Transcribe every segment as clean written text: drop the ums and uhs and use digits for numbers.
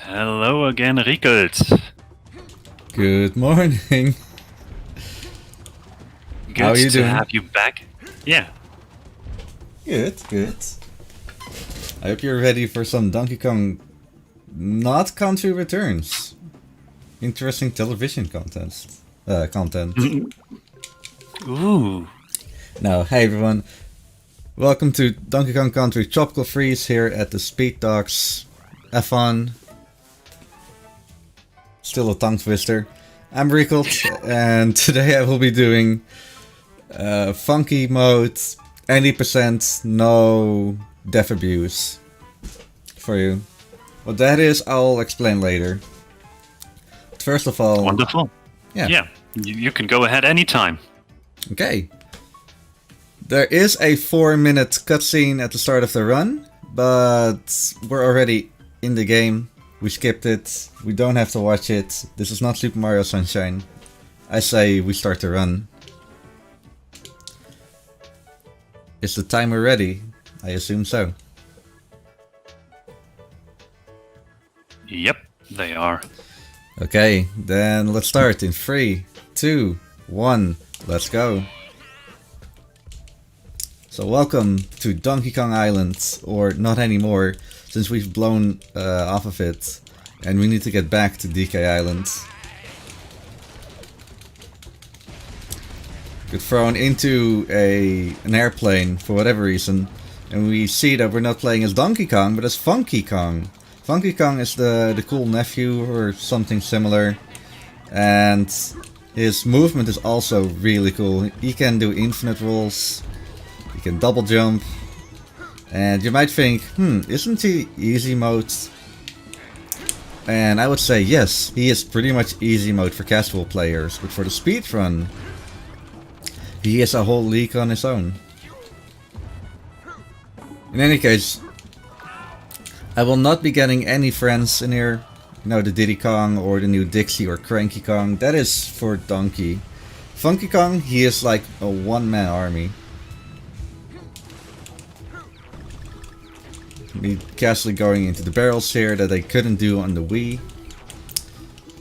Hello again, Riekelt. Good morning. Good How are you to doing? have you back. Yeah, Good. I hope you're ready for some Donkey Kong not country returns. Interesting television content. Ooh. Now, hey everyone. Welcome to Donkey Kong Country Tropical Freeze here at the SpeedDocsAthon. Still a tongue twister. I'm Riekelt, and today I will be doing funky mode, 80%, no death abuse for you. What that is, I'll explain later. But first of all, Wonderful. yeah. You can go ahead anytime. Okay. There is a 4-minute cutscene at the start of the run, but we're already in the game. We skipped it. We don't have to watch it. This is not Super Mario Sunshine. I say we start the run. Is the timer ready? I assume so. Yep, they are. Okay, then let's start in 3, 2, 1, let's go. So welcome to Donkey Kong Island, or not anymore, since we've blown off of it, and we need to get back to DK Island. Get thrown into an airplane for whatever reason, and we see that we're not playing as Donkey Kong, but as Funky Kong. Funky Kong is the cool nephew or something similar, and his movement is also really cool. He can do infinite rolls, he can double jump, and you might think, isn't he easy mode? And I would say yes, he is pretty much easy mode for casual players, but for the speedrun, he is a whole league on his own. In any case, I will not be getting any friends in here. You know, the Diddy Kong or the new Dixie or Cranky Kong. That is for Donkey. Funky Kong, he is like a one-man army. Me casually going into the barrels here that I couldn't do on the Wii.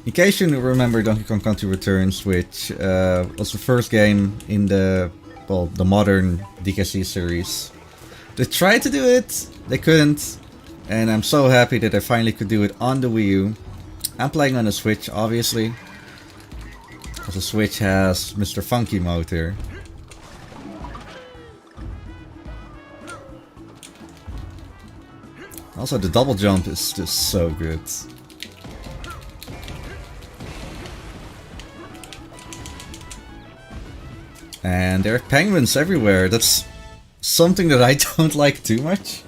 In case you remember Donkey Kong Country Returns, which was the first game in the modern DKC series. They tried to do it, they couldn't, and I'm so happy that I finally could do it on the Wii U. I'm playing on the Switch, obviously, because the Switch has Mr. Funky mode here. Also, the double jump is just so good. And there are penguins everywhere. That's something that I don't like too much.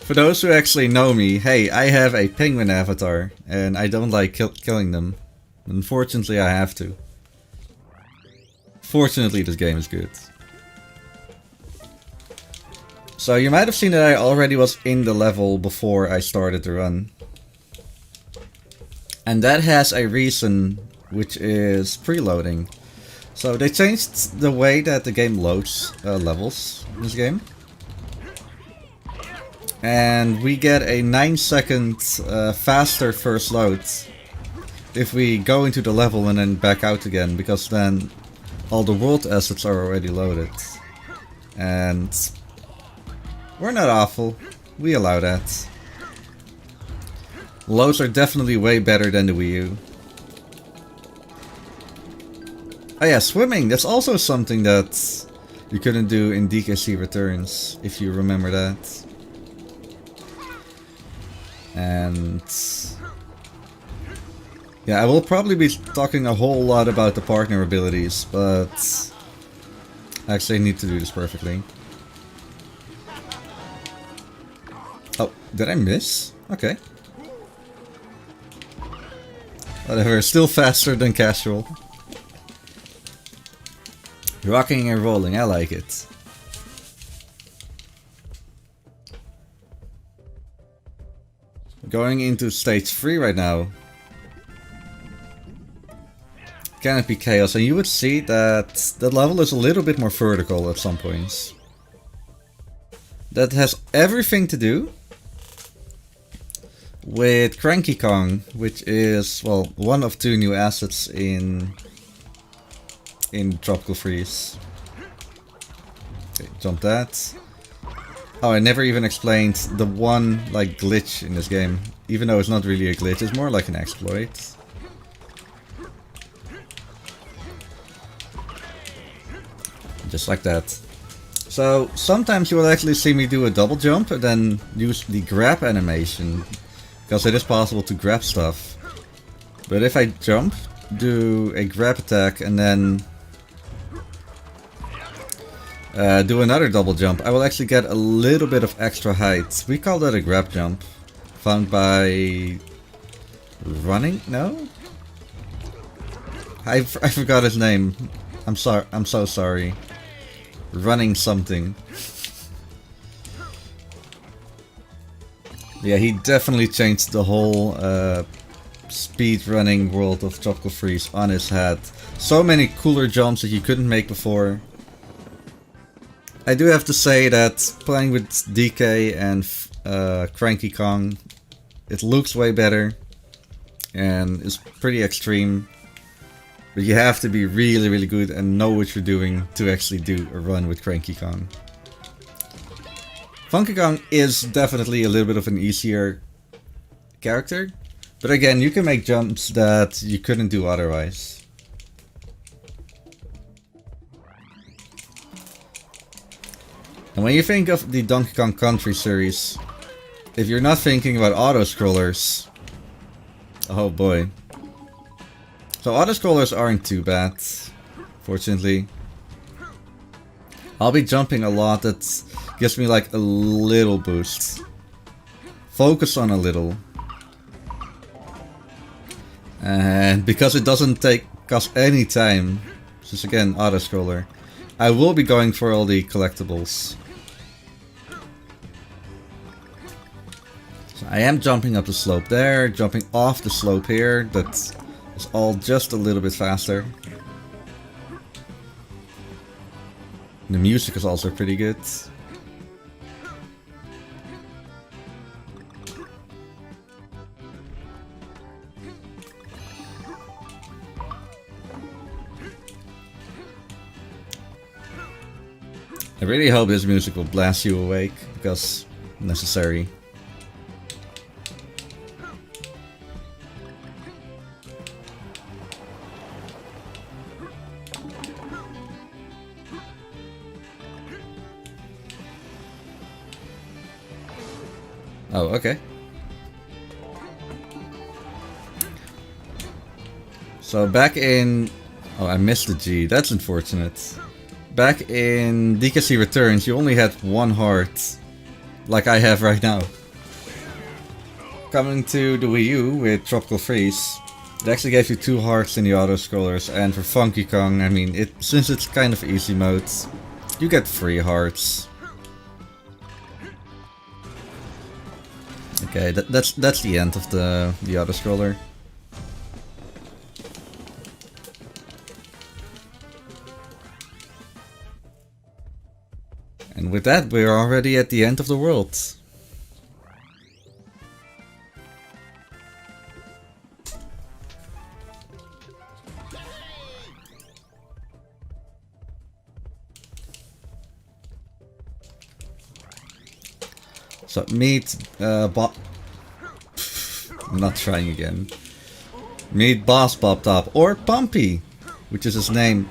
For those who actually know me, hey, I have a penguin avatar, and I don't like killing them. Unfortunately, I have to. Fortunately, this game is good. So you might have seen that I already was in the level before I started the run. And that has a reason, which is preloading. So they changed the way that the game loads levels in this game. And we get a 9-second faster first load if we go into the level and then back out again, because then all the world assets are already loaded. And we're not awful, we allow that. Loads are definitely way better than the Wii U. Oh yeah, swimming, that's also something that you couldn't do in DKC Returns, if you remember that. And yeah, I will probably be talking a whole lot about the partner abilities, but actually I need to do this perfectly. Oh, did I miss? Okay. Whatever, still faster than casual. Rocking and rolling, I like it. Going into stage 3 right now. Canopy Chaos, and you would see that the level is a little bit more vertical at some points. That has everything to do with Cranky Kong, which is, well, one of 2 new assets in Tropical Freeze. Okay, jump that. Oh, I never even explained the one, like, glitch in this game. Even though it's not really a glitch, it's more like an exploit. Just like that. So, sometimes you will actually see me do a double jump and then use the grab animation. Because it is possible to grab stuff. But if I jump, do a grab attack and then do another double jump, I will actually get a little bit of extra height. We call that a grab jump. Found by running? No? I forgot his name. I'm so sorry. Running something. Yeah, he definitely changed the whole speed running world of Tropical Freeze on his head. So many cooler jumps that you couldn't make before. I do have to say that playing with DK and Cranky Kong, it looks way better and is pretty extreme. But you have to be really, really good and know what you're doing to actually do a run with Cranky Kong. Funky Kong is definitely a little bit of an easier character. But again, you can make jumps that you couldn't do otherwise. And when you think of the Donkey Kong Country series, if you're not thinking about auto-scrollers, oh boy. So auto-scrollers aren't too bad, fortunately. I'll be jumping a lot, that gives me like a little boost. Focus on a little. And because it doesn't cost any time, just again auto-scroller, I will be going for all the collectibles. So I am jumping up the slope there, jumping off the slope here, that's all just a little bit faster. The music is also pretty good. I really hope this music will blast you awake, because necessary. Oh, okay. So back in... Oh, I missed the G. That's unfortunate. Back in DKC Returns, you only had 1 heart. Like I have right now. Coming to the Wii U with Tropical Freeze, it actually gave you 2 hearts in the auto-scrollers. And for Funky Kong, I mean, since it's kind of easy mode, you get 3 hearts. Okay, that's the end of the auto-scroller. And with that, we're already at the end of the world. So meet I'm not trying again. Meet Boss Bob Top or Pumpy, which is his name.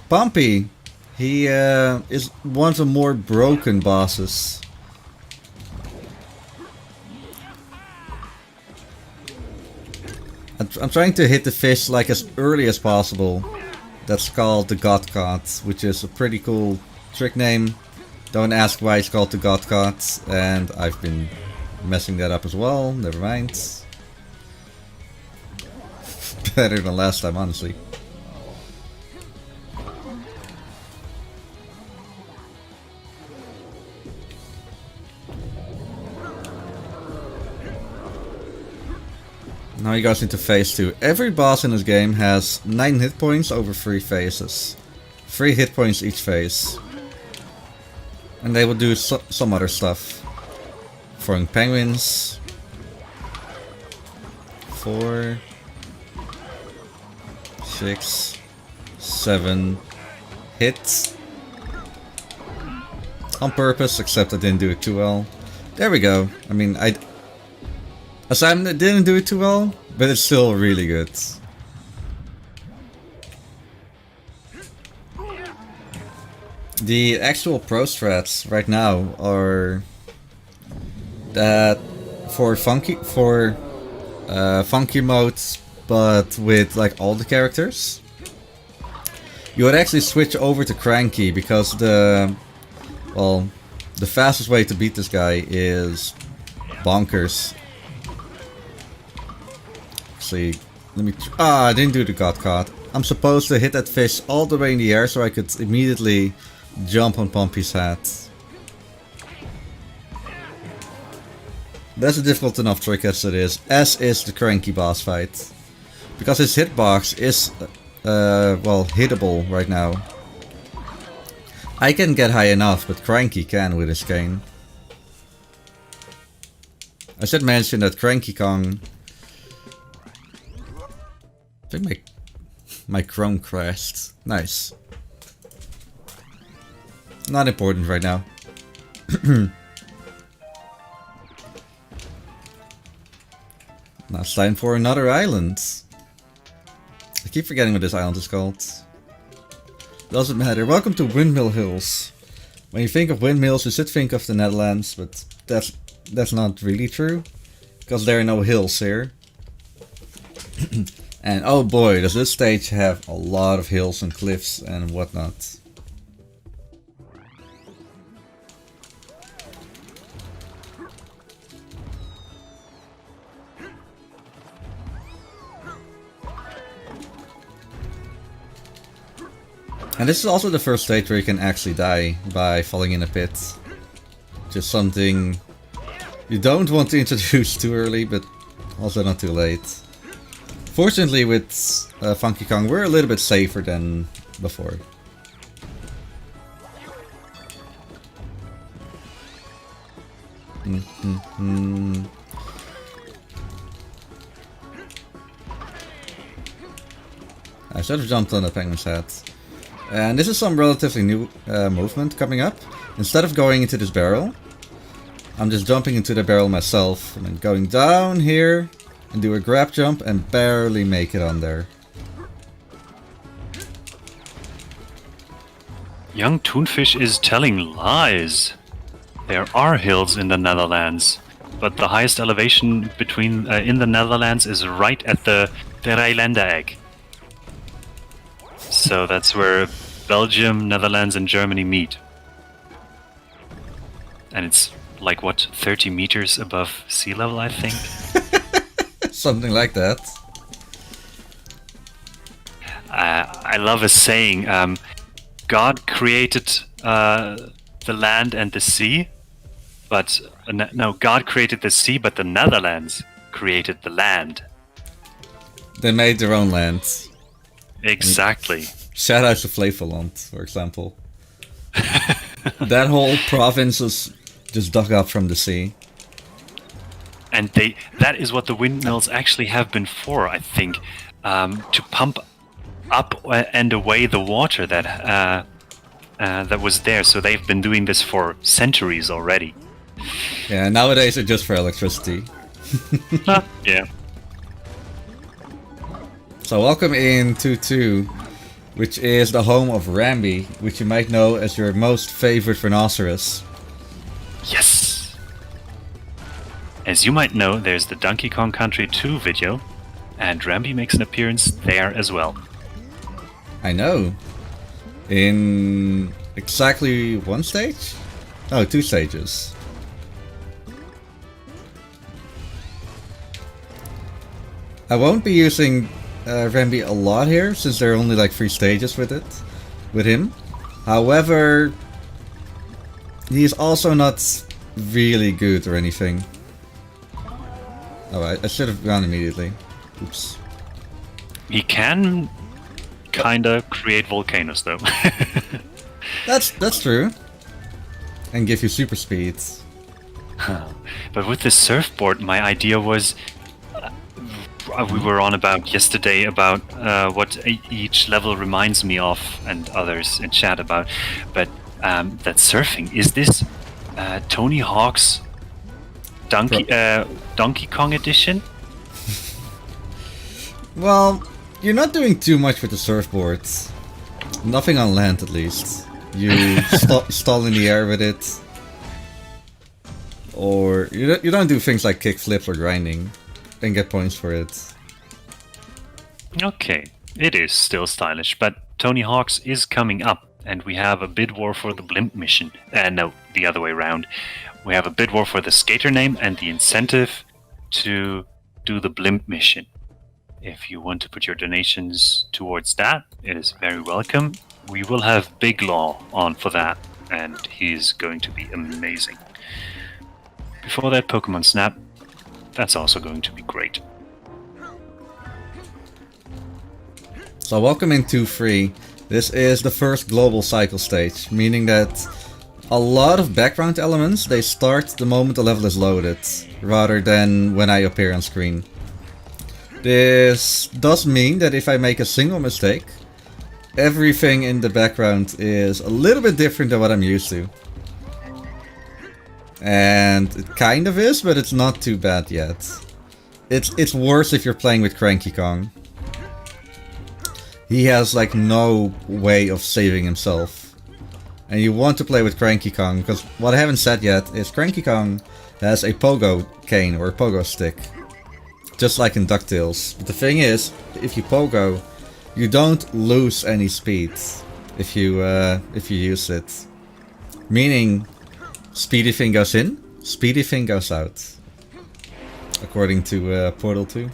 Pumpy, he is one of the more broken bosses. I'm trying to hit the fish like as early as possible. That's called the God Caught, which is a pretty cool trick name. Don't ask why it's called the God Caught, and I've been messing that up as well, never mind. Better than last time, honestly. Now he goes into phase 2. Every boss in this game has 9 hit points over 3 phases. 3 hit points each phase. And they will do some other stuff. Throwing penguins, 4, 6, 7 hits. On purpose, except I didn't do it too well. There we go. I mean, I didn't do it too well, but it's still really good. The actual pro strats right now are that for funky modes, but with like all the characters, you would actually switch over to cranky because the fastest way to beat this guy is bonkers. Actually, let me. I didn't do the god caught. I'm supposed to hit that fish all the way in the air so I could immediately jump on Pompey's hat. That's a difficult enough trick as it is, as is the cranky boss fight. Because his hitbox is, hittable right now. I can get high enough, but Cranky can with his cane. I should mention that Cranky Kong... I think my Chrome crashed. Nice. Not important right now. Now it's time for another island. I keep forgetting what this island is called. Doesn't matter. Welcome to Windmill Hills. When you think of windmills, you should think of the Netherlands, but that's not really true. Because there are no hills here. And oh boy, does this stage have a lot of hills and cliffs and whatnot. And this is also the first stage where you can actually die by falling in a pit. Just something you don't want to introduce too early, but also not too late. Fortunately with Funky Kong we're a little bit safer than before. I should have jumped on the penguin's head. And this is some relatively new movement coming up. Instead of going into this barrel, I'm just jumping into the barrel myself and then going down here and do a grab jump and barely make it on there. Young Toonfish is telling lies. There are hills in the Netherlands, but the highest elevation between in the Netherlands is right at the Rijlanda. So that's where Belgium, Netherlands and Germany meet. And it's like, what, 30 meters above sea level, I think? Something like that. I love a saying, God created the land and the sea, but... no, God created the sea, but the Netherlands created the land. They made their own land. Exactly. Shout out to Flevoland, for example. That whole province was just dug up from the sea. And that is what the windmills actually have been for, I think. To pump up and away the water that was there. So they've been doing this for centuries already. Yeah, nowadays it's just for electricity. Yeah. So welcome in 2-2, which is the home of Rambi, which you might know as your most favorite rhinoceros. Yes! As you might know, there's the Donkey Kong Country 2 video, and Rambi makes an appearance there as well. I know. In exactly one stage? Oh, 2 stages. I won't be using Rambi a lot here, since there are only like 3 stages with him. However, he's also not really good or anything. Oh, I should have gone immediately. Oops. He can kinda create volcanoes though. That's true. And give you super speed. But with the surfboard, my idea was we were on about yesterday about what each level reminds me of, and others in chat about. But that surfing, is this Tony Hawk's Donkey Kong edition? Well, you're not doing too much with the surfboards. Nothing on land, at least. You stall in the air with it. Or you don't do things like kick flips or grinding and get points for it. Okay, it is still stylish, but Tony Hawk's is coming up, and we have a bid war for the blimp mission. No, the other way around. We have a bid war for the skater name and the incentive to do the blimp mission. If you want to put your donations towards that, it is very welcome. We will have Big Law on for that, and he's going to be amazing. Before that, Pokemon Snap. That's also going to be great. So welcome in 2-3. This is the first global cycle stage, meaning that a lot of background elements, they start the moment the level is loaded, rather than when I appear on screen. This does mean that if I make a single mistake, everything in the background is a little bit different than what I'm used to. And it kind of is, but it's not too bad yet. It's worse if you're playing with Cranky Kong. He has like no way of saving himself. And you want to play with Cranky Kong, because what I haven't said yet is Cranky Kong has a pogo cane or a pogo stick. Just like in DuckTales. But the thing is, if you pogo, you don't lose any speed if you use it. Meaning, speedy thing goes in, speedy thing goes out. According to Portal 2.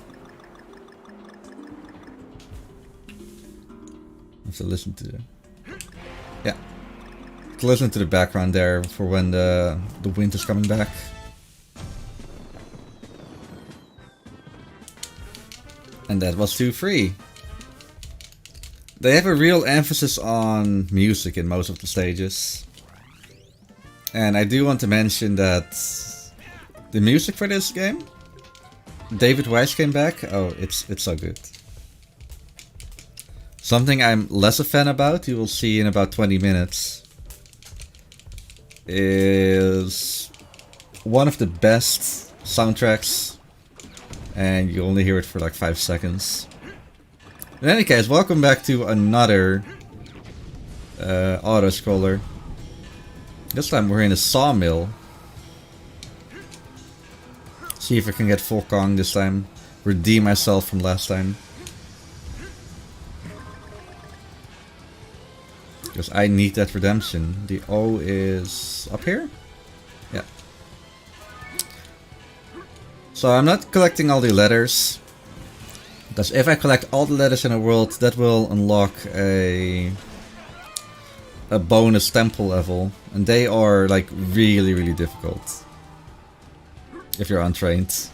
I have to listen to the... Yeah. To listen to the background there for when the wind is coming back. And that was 2-3. They have a real emphasis on music in most of the stages. And I do want to mention that the music for this game, David Wise came back. Oh, it's so good. Something I'm less a fan about, you will see in about 20 minutes, is one of the best soundtracks. And you only hear it for like 5 seconds. In any case, welcome back to another auto-scroller. This time we're in a sawmill. See if I can get full Kong this time. Redeem myself from last time. Because I need that redemption. The O is up here? Yeah. So I'm not collecting all the letters. Because if I collect all the letters in a world, that will unlock a bonus temple level. And they are like really difficult. If you're untrained.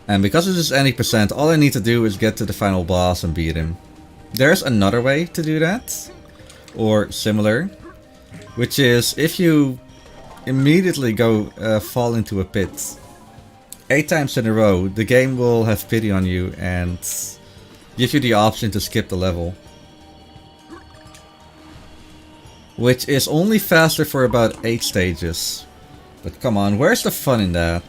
And because it is any percent, all I need to do is get to the final boss and beat him. There's another way to do that. Or similar. Which is if you immediately go fall into a pit 8 times in a row, the game will have pity on you and give you the option to skip the level. Which is only faster for about 8 stages. But come on, where's the fun in that?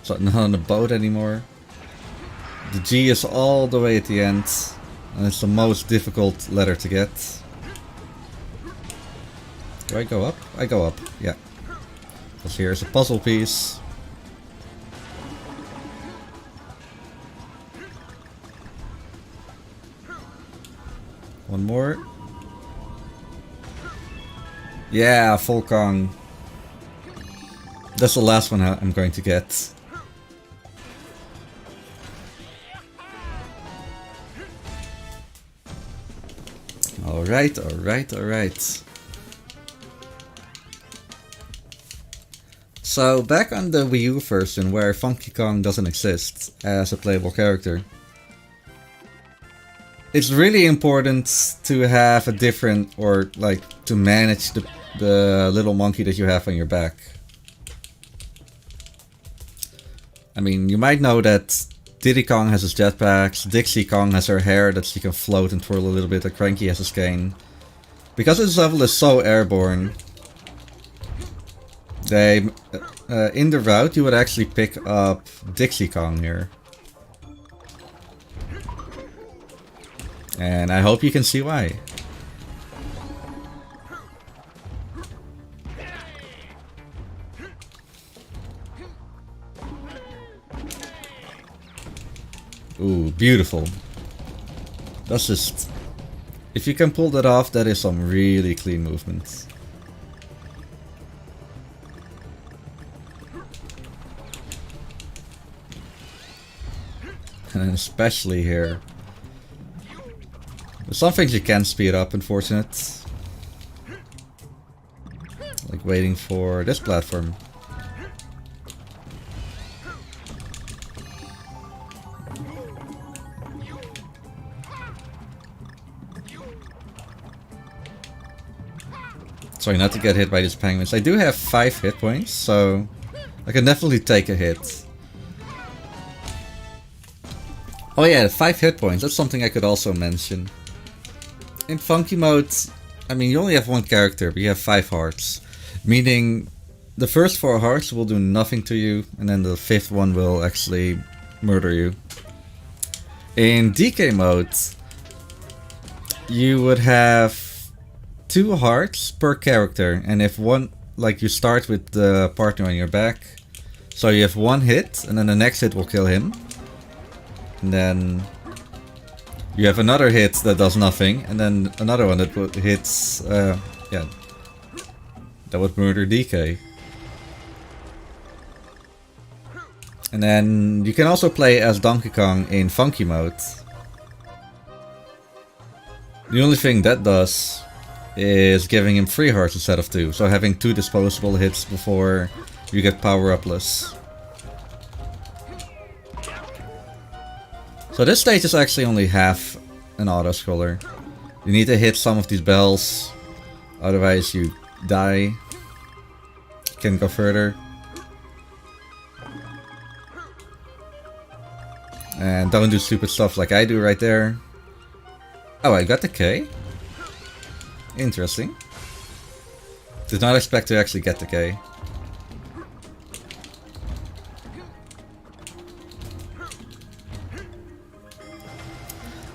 So not on the boat anymore. The G is all the way at the end. And it's the most difficult letter to get. Do I go up? I go up, yeah. Because here's a puzzle piece. One more. Yeah, full Kong. That's the last one I'm going to get. Alright, alright, alright. So, back on the Wii U version where Funky Kong doesn't exist as a playable character. it's really important to have a different, or like to manage the little monkey that you have on your back. I mean, you might know that Diddy Kong has his jetpacks, Dixie Kong has her hair that she can float and twirl a little bit, and Cranky has his cane. Because this level is so airborne, they in the route you would actually pick up Dixie Kong here. And I hope you can see why. Ooh, beautiful. That's just... If you can pull that off, that is some really clean movement. And especially here. There's some things you can speed up, unfortunate. Like waiting for this platform. Sorry, not to get hit by these penguins. I do have 5 hit points, so I can definitely take a hit. Oh yeah, 5 hit points. That's something I could also mention. In funky mode, I mean, you only have 1 character, but you have 5 hearts. Meaning, the first 4 hearts will do nothing to you, and then the 5th one will actually murder you. In DK mode, you would have 2 hearts per character, and if one, like you start with the partner on your back, so you have 1 hit, and then the next hit will kill him. And then you have another hit that does nothing, and then another one that hits, yeah, that would murder DK. And then you can also play as Donkey Kong in funky mode. The only thing that does is giving him 3 hearts instead of 2, so having 2 disposable hits before you get power upless. So this stage is actually only half an auto-scroller. You need to hit some of these bells, otherwise you die. Can't go further. And don't do stupid stuff like I do right there. Oh, I got the K? Interesting. Did not expect to actually get the K.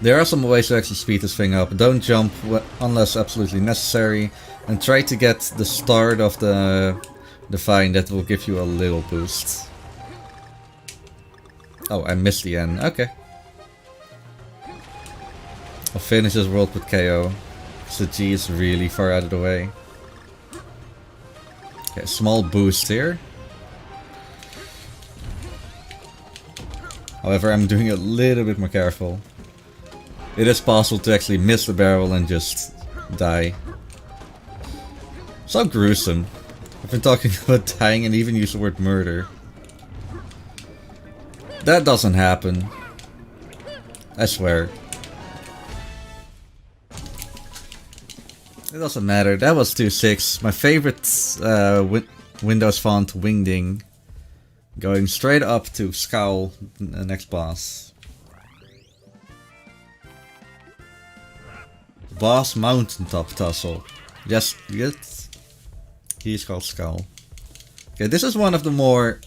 There are some ways to actually speed this thing up. Don't jump unless absolutely necessary. And try to get the start of the vine, that will give you a little boost. Oh, I missed the end. Okay. I'll finish this world with KO. So G is really far out of the way. Okay, small boost here. However, I'm doing a little bit more careful. It is possible to actually miss the barrel and just die. So gruesome. I've been talking about dying and even use the word murder. That doesn't happen. I swear. It doesn't matter. That was 2-6. My favorite Windows font, Wingding. Going straight up to Scowl, the next boss. Boss Mountaintop Tussle. Yes, he's called Skull. Okay, this is one of the more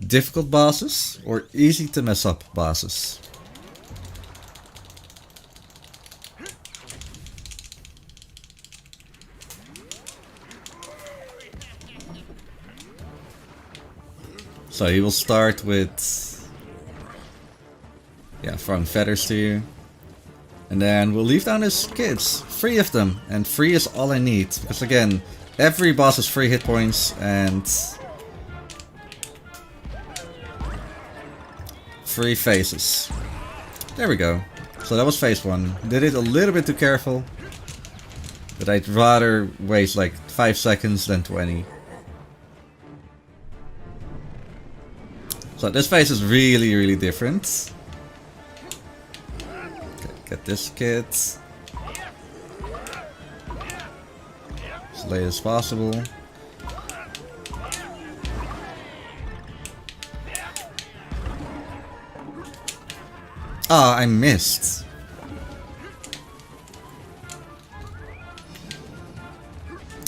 difficult bosses, or easy to mess up bosses. So he will start with, yeah, throwing feathers to you. And then we'll leave down his kids. 3 of them. And 3 is all I need. Because again, every boss has 3 hit points and 3 phases. There we go. So that was phase 1. Did it a little bit too careful. But I'd rather waste like 5 seconds than 20. So this phase is really, really different. Get this kid. As late as possible. Ah, I missed.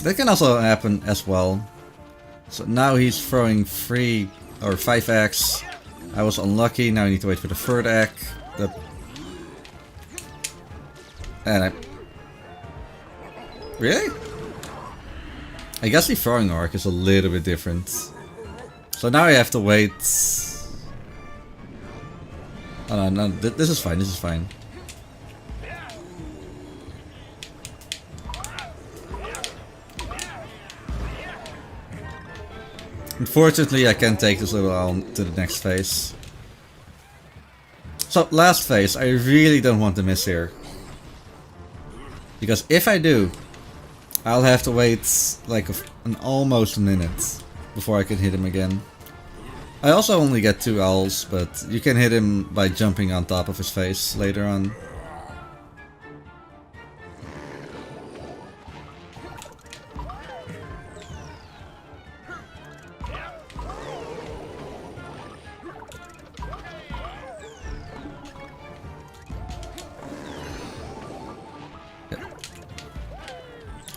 That can also happen as well. So now he's throwing 3 or 5 eggs. I was unlucky, now I need to wait for the 3rd egg. And I... Really? I guess the throwing arc is a little bit different. So now I have to wait... Oh no, this is fine, this is fine. Unfortunately, I can't take this little on to the next phase. So, last phase, I really don't want to miss here. Because if I do, I'll have to wait like almost a minute before I can hit him again. I also only get 2 owls, but you can hit him by jumping on top of his face later on.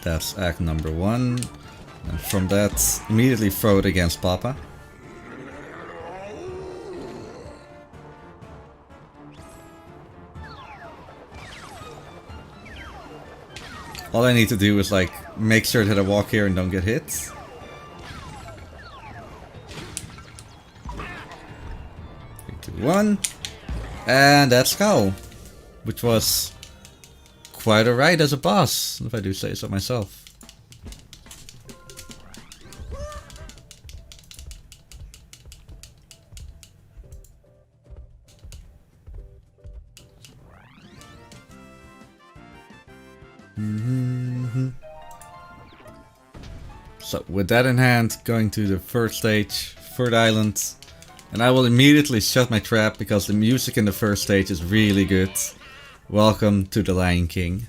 That's act number 1. And from that, immediately throw it against Papa. All I need to do is like make sure that I walk here and don't get hit. 3, 2, 1. And that's Cowl. Which was quite alright as a boss, if I do say so myself. So with that in hand, going to the 3rd stage, 3rd island. And I will immediately shut my trap because the music in the 1st stage is really good. Welcome to the Lion King.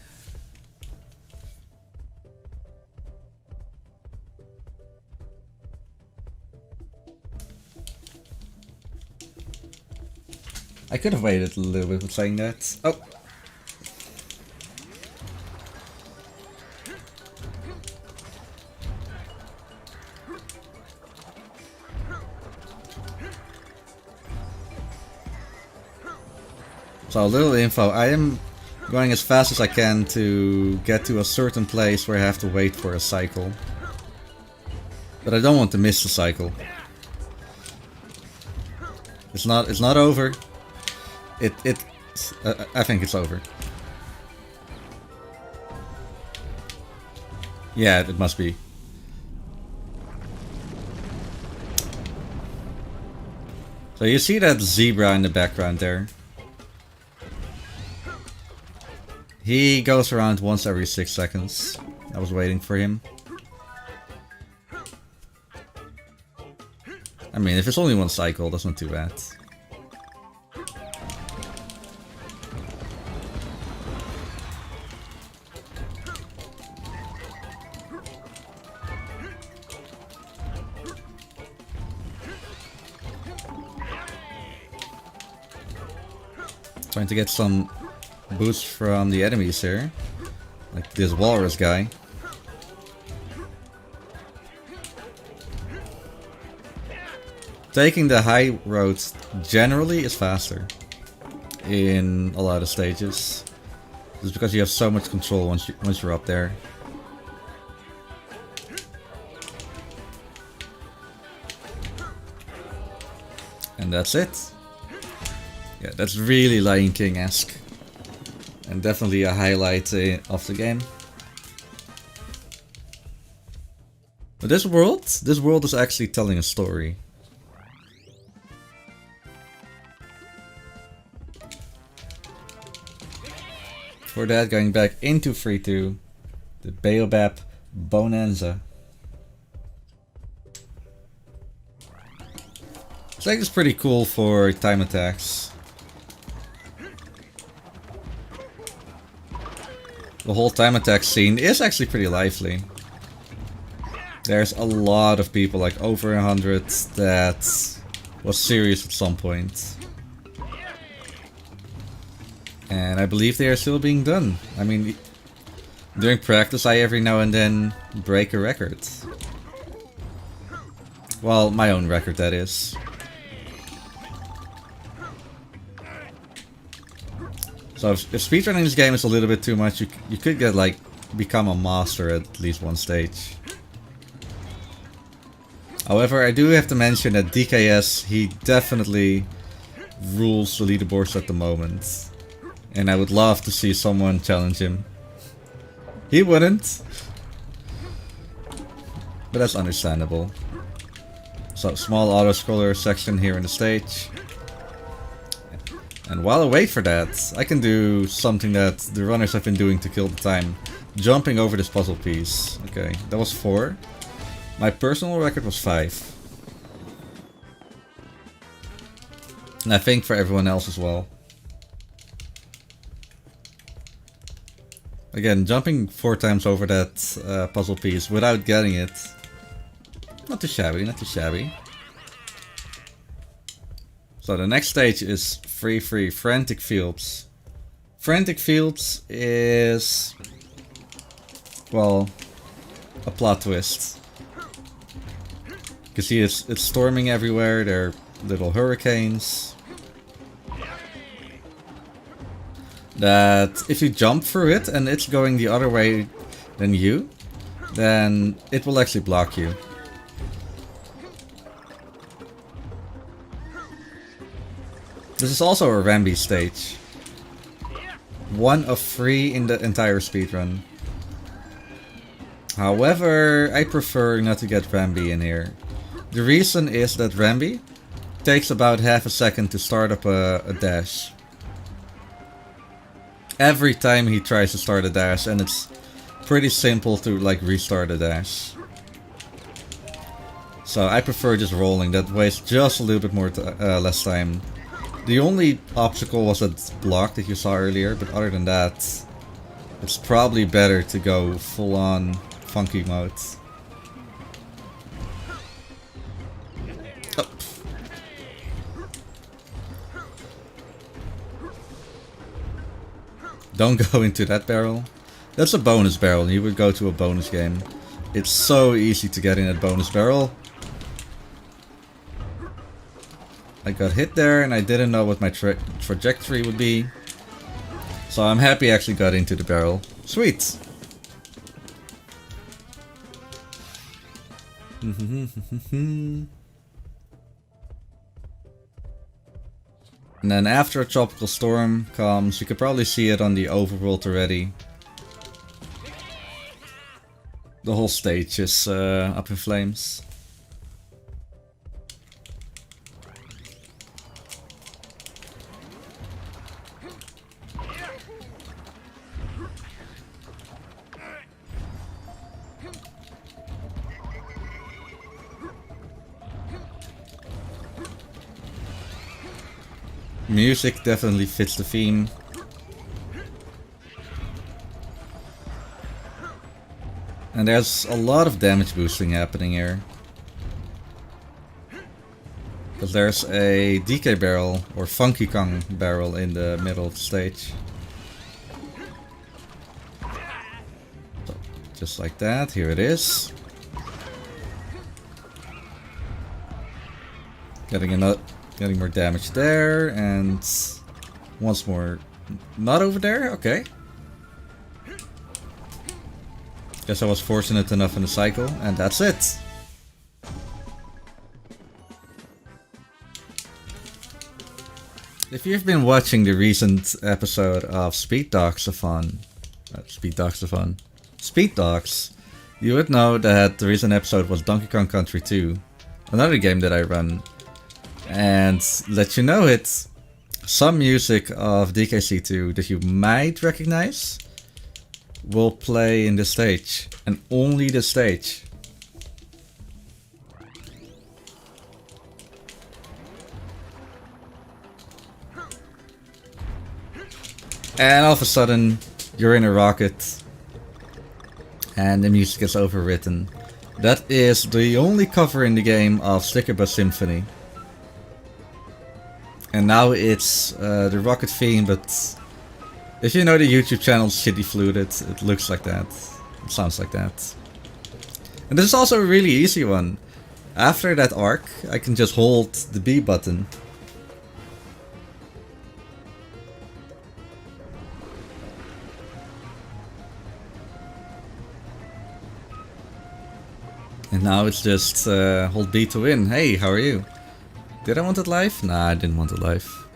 I could have waited a little bit with saying that. Oh! So a little info, I am going as fast as I can to get to a certain place where I have to wait for a cycle. But I don't want to miss the cycle. It's not over. I think it's over. Yeah, it must be. So you see that zebra in the background there? He goes around once every 6 seconds. I was waiting for him. I mean, if it's only 1 cycle, that's not too bad. Trying to get some boost from the enemies here. Like this walrus guy. Taking the high roads generally is faster in a lot of stages. Just because you have so much control once you're up there. And that's it. Yeah, that's really Lion King-esque. And definitely a highlight of the game. But this world is actually telling a story. For that, going back into 3-2, the Baobab Bonanza. It's like it's pretty cool for time attacks. The whole time attack scene is actually pretty lively. There's a lot of people, like over 100, that was serious at some point. And I believe they are still being done. I mean, during practice I every now and then break a record. Well, my own record, that is. So if speedrunning this game is a little bit too much, you could get like become a master at least one stage. However, I do have to mention that DKS, he definitely rules the leaderboards at the moment. And I would love to see someone challenge him. He wouldn't. But that's understandable. So, small auto-scroller section here in the stage. And while I wait for that, I can do something that the runners have been doing to kill the time. Jumping over this puzzle piece. Okay, that was 4. My personal record was 5. And I think for everyone else as well. Again, jumping 4 times over that puzzle piece without getting it. Not too shabby, not too shabby. So the next stage is free Frantic Fields. Frantic Fields is, well, a plot twist. You see it's storming everywhere, there are little hurricanes. That if you jump through it and it's going the other way than you, then it will actually block you. This is also a Ramby stage. 1 of 3 in the entire speedrun. However, I prefer not to get Ramby in here. The reason is that Ramby takes about half a second to start up a dash. Every time he tries to start a dash, and it's pretty simple to like restart a dash. So I prefer just rolling, that wastes just a little bit more less time. The only obstacle was that block that you saw earlier, but other than that, it's probably better to go full on funky mode. Oh. Don't go into that barrel. That's a bonus barrel, you would go to a bonus game. It's so easy to get in that bonus barrel. I got hit there and I didn't know what my trajectory would be. So I'm happy I actually got into the barrel. Sweet! And then after a tropical storm comes, you could probably see it on the overworld already. The whole stage is up in flames. Music definitely fits the theme. And there's a lot of damage boosting happening here. Because there's a DK barrel, or Funky Kong barrel in the middle of the stage. So, just like that, here it is. Getting more damage there, and once more, not over there, okay. Guess I was fortunate enough in the cycle, and that's it. If you've been watching the recent episode of SpeedDocsAThon, SpeedDocs, you would know that the recent episode was Donkey Kong Country 2, another game that I run. And let you know it, some music of DKC2 that you might recognize will play in this stage, and only this stage. And all of a sudden, you're in a rocket, and the music is overwritten. That is the only cover in the game of Sticker Bus Symphony. And now it's the rocket theme, but if you know the YouTube channel Shitty Flute, it looks like that. It sounds like that. And this is also a really easy one. After that arc, I can just hold the B button. And now it's just hold B to win. Hey, how are you? Did I want it live? Nah, I didn't want it live.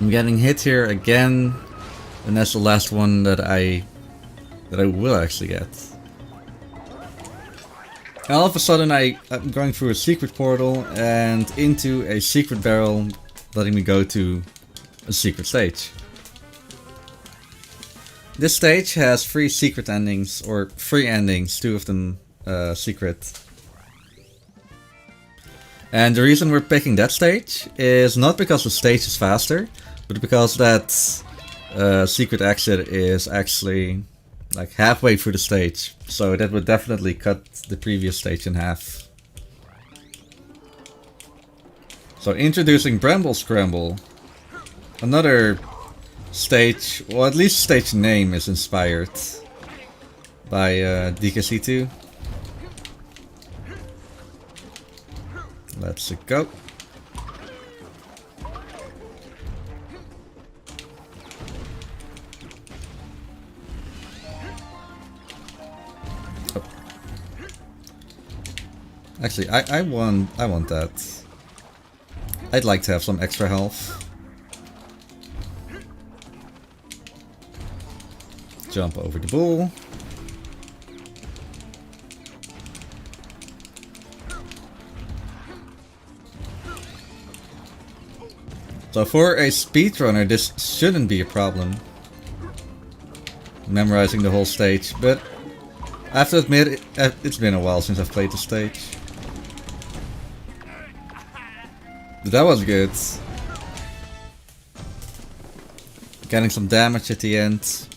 I'm getting hit here again, and that's the last one that I will actually get. And all of a sudden I'm going through a secret portal and into a secret barrel, letting me go to a secret stage. This stage has 3 secret endings, or 3 endings, 2 of them secret. And the reason we're picking that stage is not because the stage is faster, but because that secret exit is actually like halfway through the stage. So that would definitely cut the previous stage in half. So introducing Bramble Scramble. Another stage, well at least stage name is inspired by DKC2. Let's go. Oh. Actually, I want that. I'd like to have some extra health. Jump over the bull. So for a speedrunner, this shouldn't be a problem. Memorizing the whole stage, but I have to admit, it's been a while since I've played the stage. But that was good. Getting some damage at the end.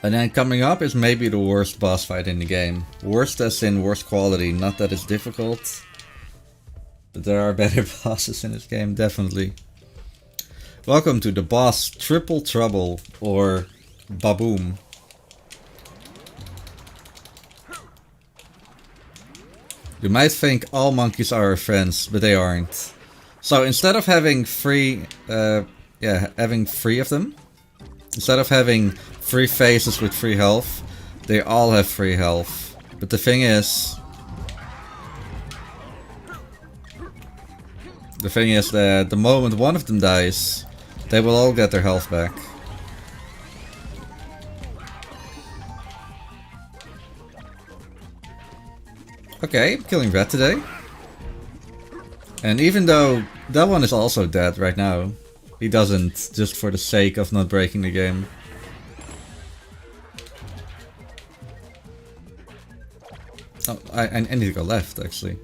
And then coming up is maybe the worst boss fight in the game. Worst as in worst quality, not that it's difficult. But there are better bosses in this game, definitely. Welcome to the boss Triple Trouble, or Baboom. You might think all monkeys are our friends, but they aren't. So instead of having three of them, instead of having 3 faces with 3 health, they all have 3 health. But the thing is that the moment one of them dies, they will all get their health back. Okay, I'm killing Red today. And even though that one is also dead right now, he doesn't just for the sake of not breaking the game. Oh, I need to go left actually.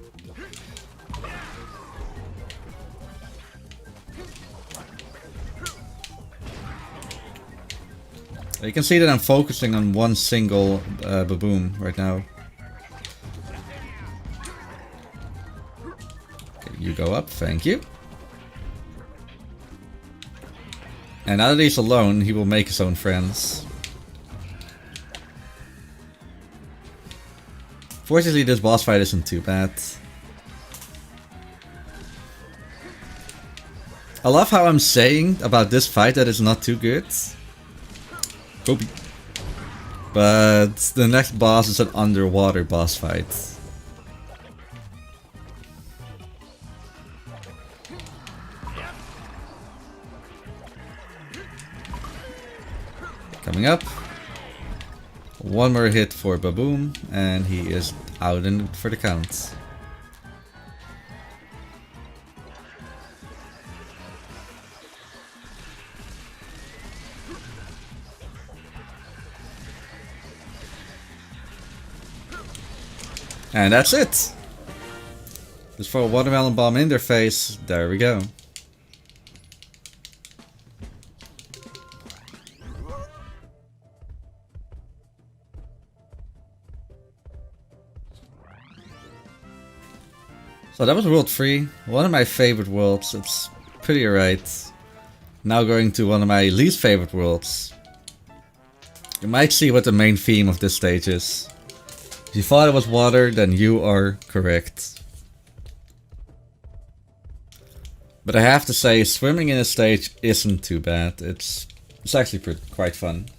You can see that I'm focusing on one single baboon right now. Okay, you go up, thank you. And now that he's alone, he will make his own friends. Fortunately, this boss fight isn't too bad. I love how I'm saying about this fight that it's not too good. Kobe. But the next boss is an underwater boss fight. Coming up. One more hit for Baboom, and he is out in for the count. And that's it! Just for a watermelon bomb in their face, there we go. So that was World 3, one of my favorite worlds, it's pretty alright. Now going to one of my least favorite worlds. You might see what the main theme of this stage is. If you thought it was water, then you are correct. But I have to say, swimming in a stage isn't too bad, it's actually quite fun.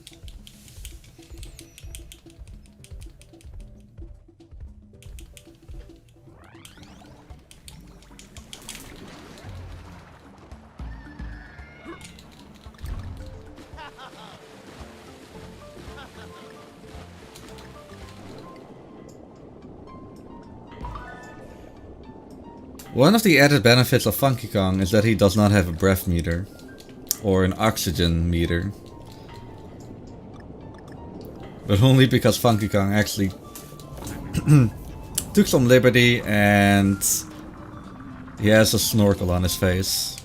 One of the added benefits of Funky Kong is that he does not have a breath meter. Or an oxygen meter. But only because Funky Kong actually took some liberty and he has a snorkel on his face.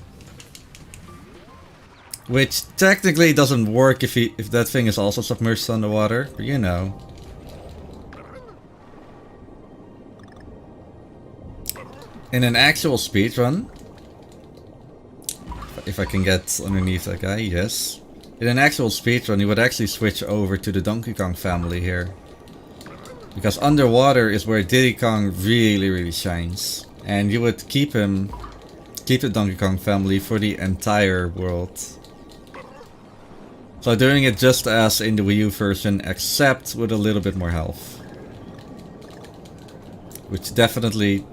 Which technically doesn't work if that thing is also submerged underwater, but you know. In an actual speedrun, if I can get underneath that guy, yes. In an actual speedrun, you would actually switch over to the Donkey Kong family here. Because underwater is where Diddy Kong really shines. And you would keep the Donkey Kong family for the entire world. So doing it just as in the Wii U version, except with a little bit more health. Which definitely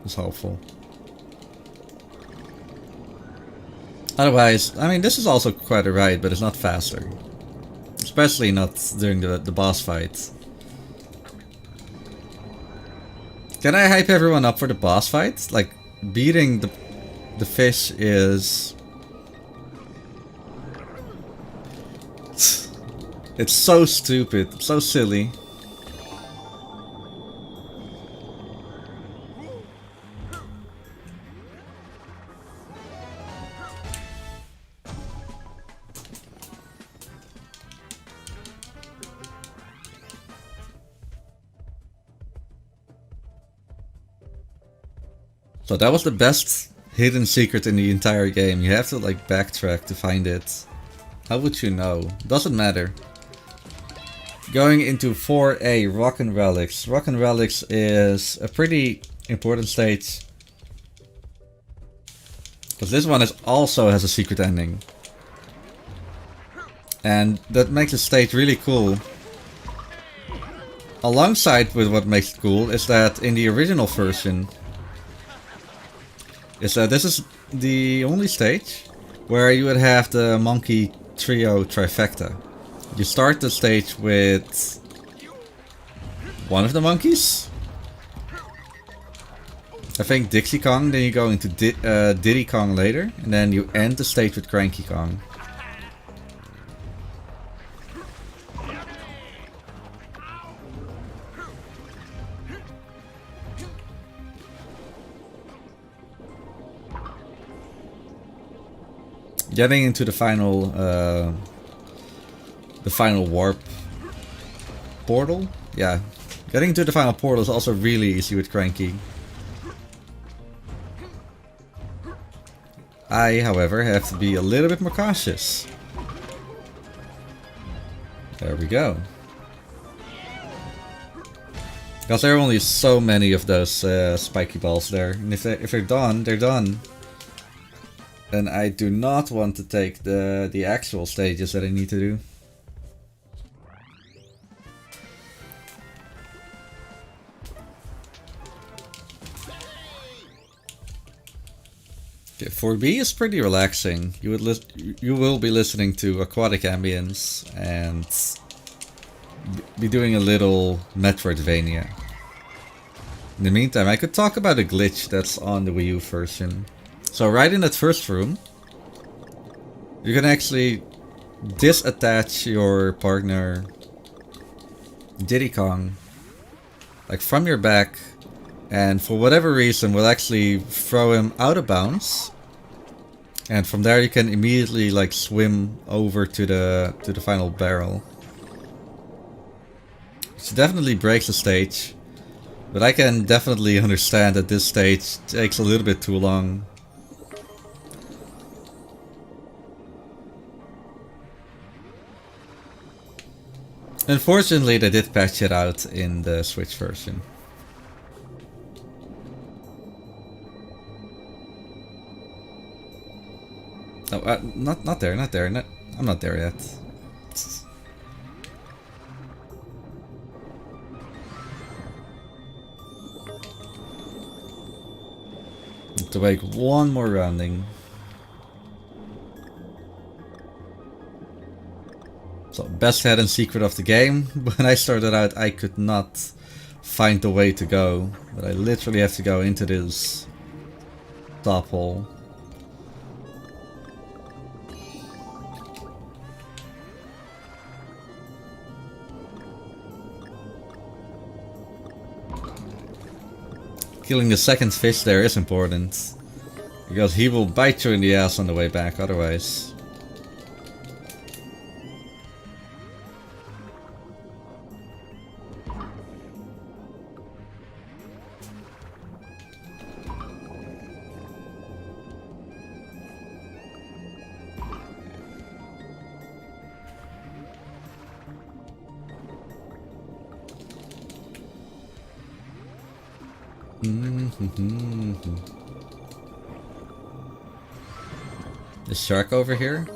is helpful. Otherwise, I mean, this is also quite alright, but it's not faster. Especially not during the boss fight. Can I hype everyone up for the boss fight? Like, beating the fish is... It's so stupid, so silly. So that was the best hidden secret in the entire game. You have to like backtrack to find it. How would you know? Doesn't matter. Going into 4A, Rockin' Relics. Rockin' Relics is a pretty important stage. Because this one also has a secret ending. And that makes the stage really cool. Alongside with what makes it cool is that in the original version... this is the only stage where you would have the monkey trio trifecta. You start the stage with one of the monkeys. I think Dixie Kong, then you go into Diddy Kong later, and then you end the stage with Cranky Kong. Getting into the final warp portal? Yeah. Getting into the final portal is also really easy with Cranky. I, however, have to be a little bit more cautious. There we go. Because there are only so many of those spiky balls there. And if they're done, they're done. And I do not want to take the actual stages that I need to do. Okay, 4B is pretty relaxing. You will be listening to aquatic ambience and be doing a little Metroidvania. In the meantime, I could talk about a glitch that's on the Wii U version. So right in that first room, you can actually disattach your partner Diddy Kong like from your back, and for whatever reason will actually throw him out of bounds. And from there you can immediately like swim over to the final barrel. Which definitely breaks the stage. But I can definitely understand that this stage takes a little bit too long. Unfortunately, they did patch it out in the Switch version. Oh, not there. I'm not there yet. To make one more rounding. So, best hidden secret of the game. When I started out, I could not find the way to go. But I literally have to go into this top hole. Killing the second fish there is important. Because he will bite you in the ass on the way back otherwise. The shark over here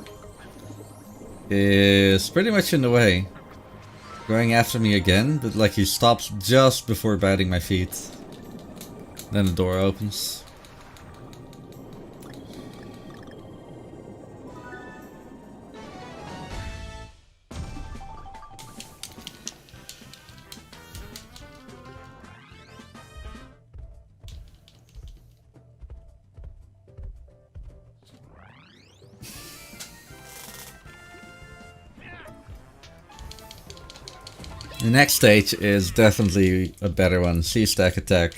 is pretty much in the way. Going after me again, but like he stops just before biting my feet. Then the door opens. The next stage is definitely a better one, Sea Stack Attack.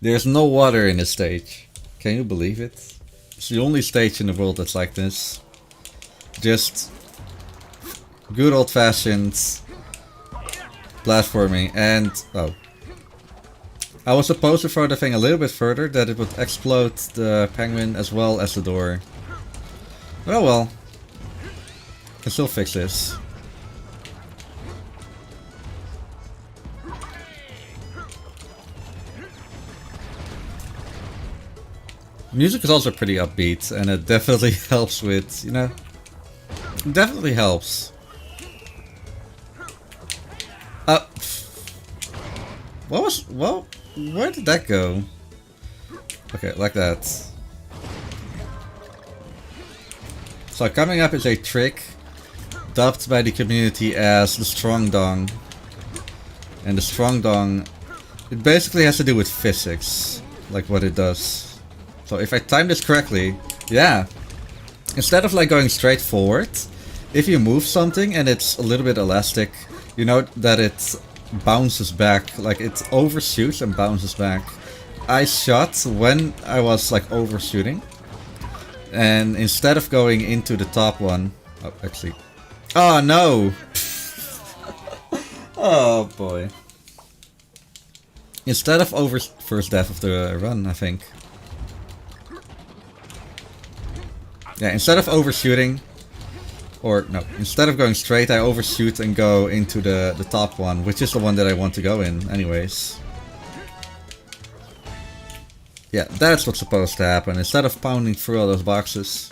There's no water in this stage. Can you believe it? It's the only stage in the world that's like this. Just good old fashioned platforming and... oh. I was supposed to throw the thing a little bit further, that it would explode the penguin as well as the door. But oh well. Can still fix this. Music is also pretty upbeat, and it definitely helps with, you know, it definitely helps. Well, where did that go? Okay, like that. So coming up is a trick dubbed by the community as the Strong Dong. And the Strong Dong, it basically has to do with physics, like what it does. So if I time this correctly, yeah. Instead of like going straight forward, if you move something and it's a little bit elastic, you know that it bounces back, like it overshoots and bounces back. I shot when I was like overshooting, and instead of going into the top one, oh actually, oh no, oh boy. Instead of over first death of the run, I think. Yeah, instead of overshooting, or no, instead of going straight, I overshoot and go into the top one, which is the one that I want to go in anyways. Yeah, that's what's supposed to happen, instead of pounding through all those boxes.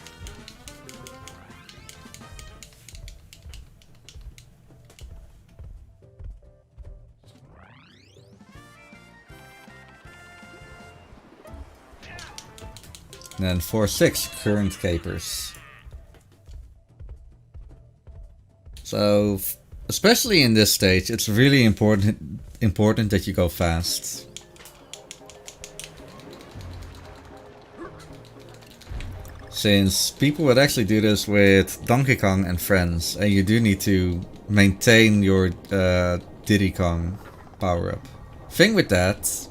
And then 4-6 current capers. So, especially in this stage, it's really important that you go fast. Since people would actually do this with Donkey Kong and friends, and you do need to maintain your Diddy Kong power-up. Thing with that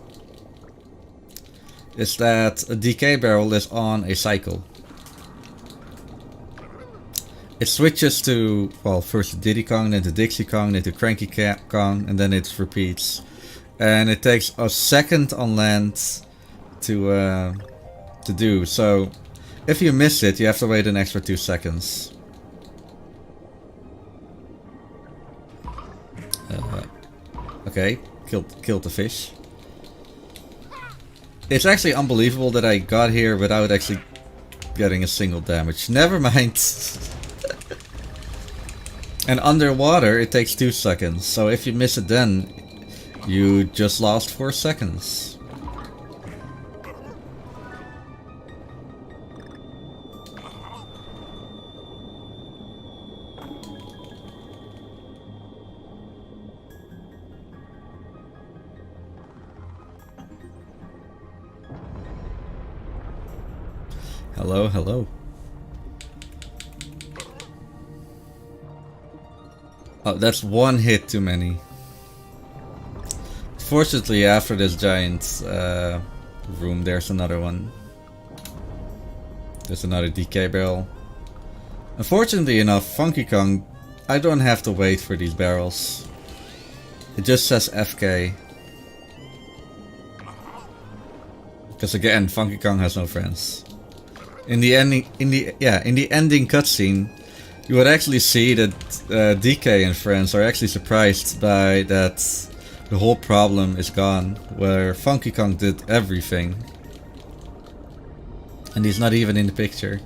is that a DK barrel is on a cycle. It switches to, well, first the Diddy Kong, then the Dixie Kong, then the Cranky Kong, and then it repeats. And it takes a second on land to do. So if you miss it, you have to wait an extra 2 seconds. Okay, killed the fish. It's actually unbelievable that I got here without actually getting a single damage. Never mind. And underwater it takes 2 seconds, so if you miss it then, you just lost 4 seconds. Hello, hello. Oh, that's 1 hit too many. Fortunately, after this giant room, there's another one. There's another DK barrel. Unfortunately enough, Funky Kong, I don't have to wait for these barrels. It just says FK. Because again, Funky Kong has no friends. In the ending, in the ending cutscene, you would actually see that DK and friends are actually surprised by that the whole problem is gone, where Funky Kong did everything. And he's not even in the picture.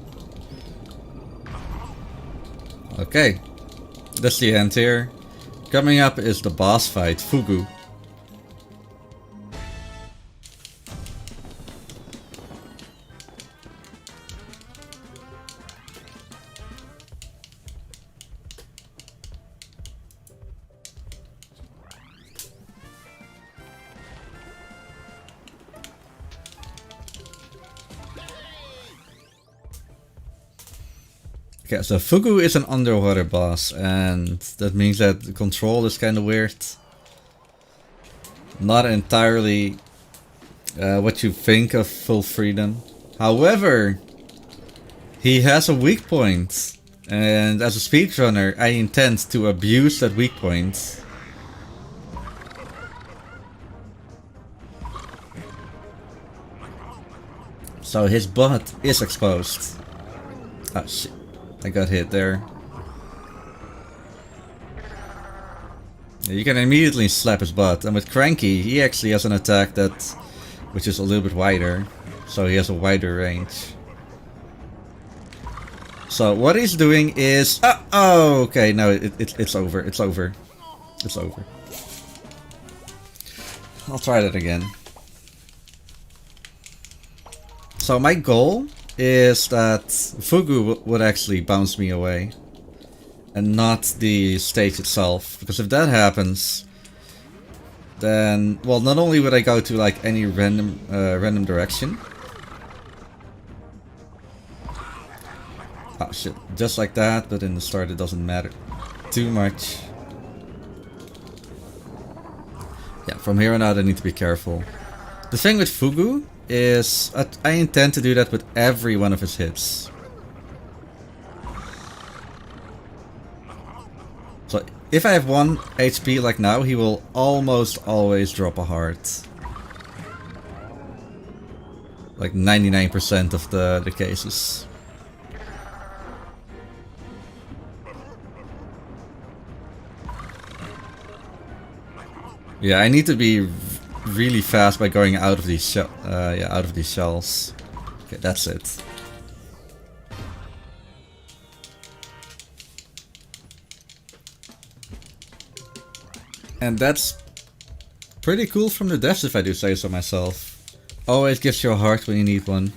Okay, that's the end here. Coming up is the boss fight, Fugu. Okay, so Fugu is an underwater boss, and that means that the control is kind of weird. Not entirely what you think of full freedom. However, he has a weak point, and as a speedrunner, I intend to abuse that weak point. So his butt is exposed. Oh shit. I got hit there. Yeah, you can immediately slap his butt, and with Cranky, he actually has an attack that, which is a little bit wider, so he has a wider range. So what he's doing is, oh, okay, no, it's over, it's over, it's over. I'll try that again. So my goal is that Fugu would actually bounce me away and not the stage itself, because if that happens, then, well, not only would I go to like any random direction. Oh shit, just like that, but in the start it doesn't matter too much. Yeah, from here on out I need to be careful. The thing with Fugu is I intend to do that with every one of his hits. So if I have 1 HP like now, he will almost always drop a heart. Like 99% of the cases. Yeah, I need to be really fast by going out of these out of these shells. Okay, that's it. And that's pretty cool from the devs, if I do say so myself. Always gives you a heart when you need one.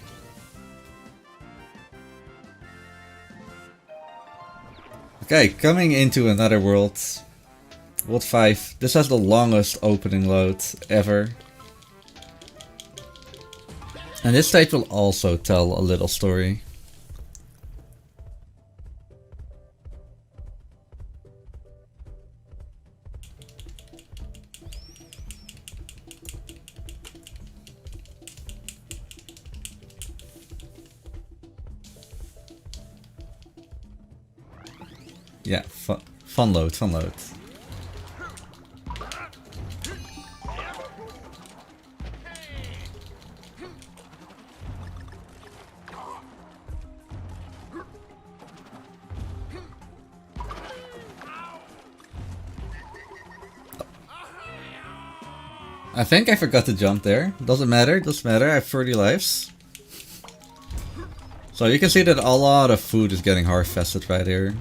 Okay, coming into another world. World 5. This has the longest opening load ever. And this stage will also tell a little story. Yeah, fun load, fun load. I think I forgot to jump there. Doesn't matter, doesn't matter. I have 30 lives. So you can see that a lot of food is getting harvested right here.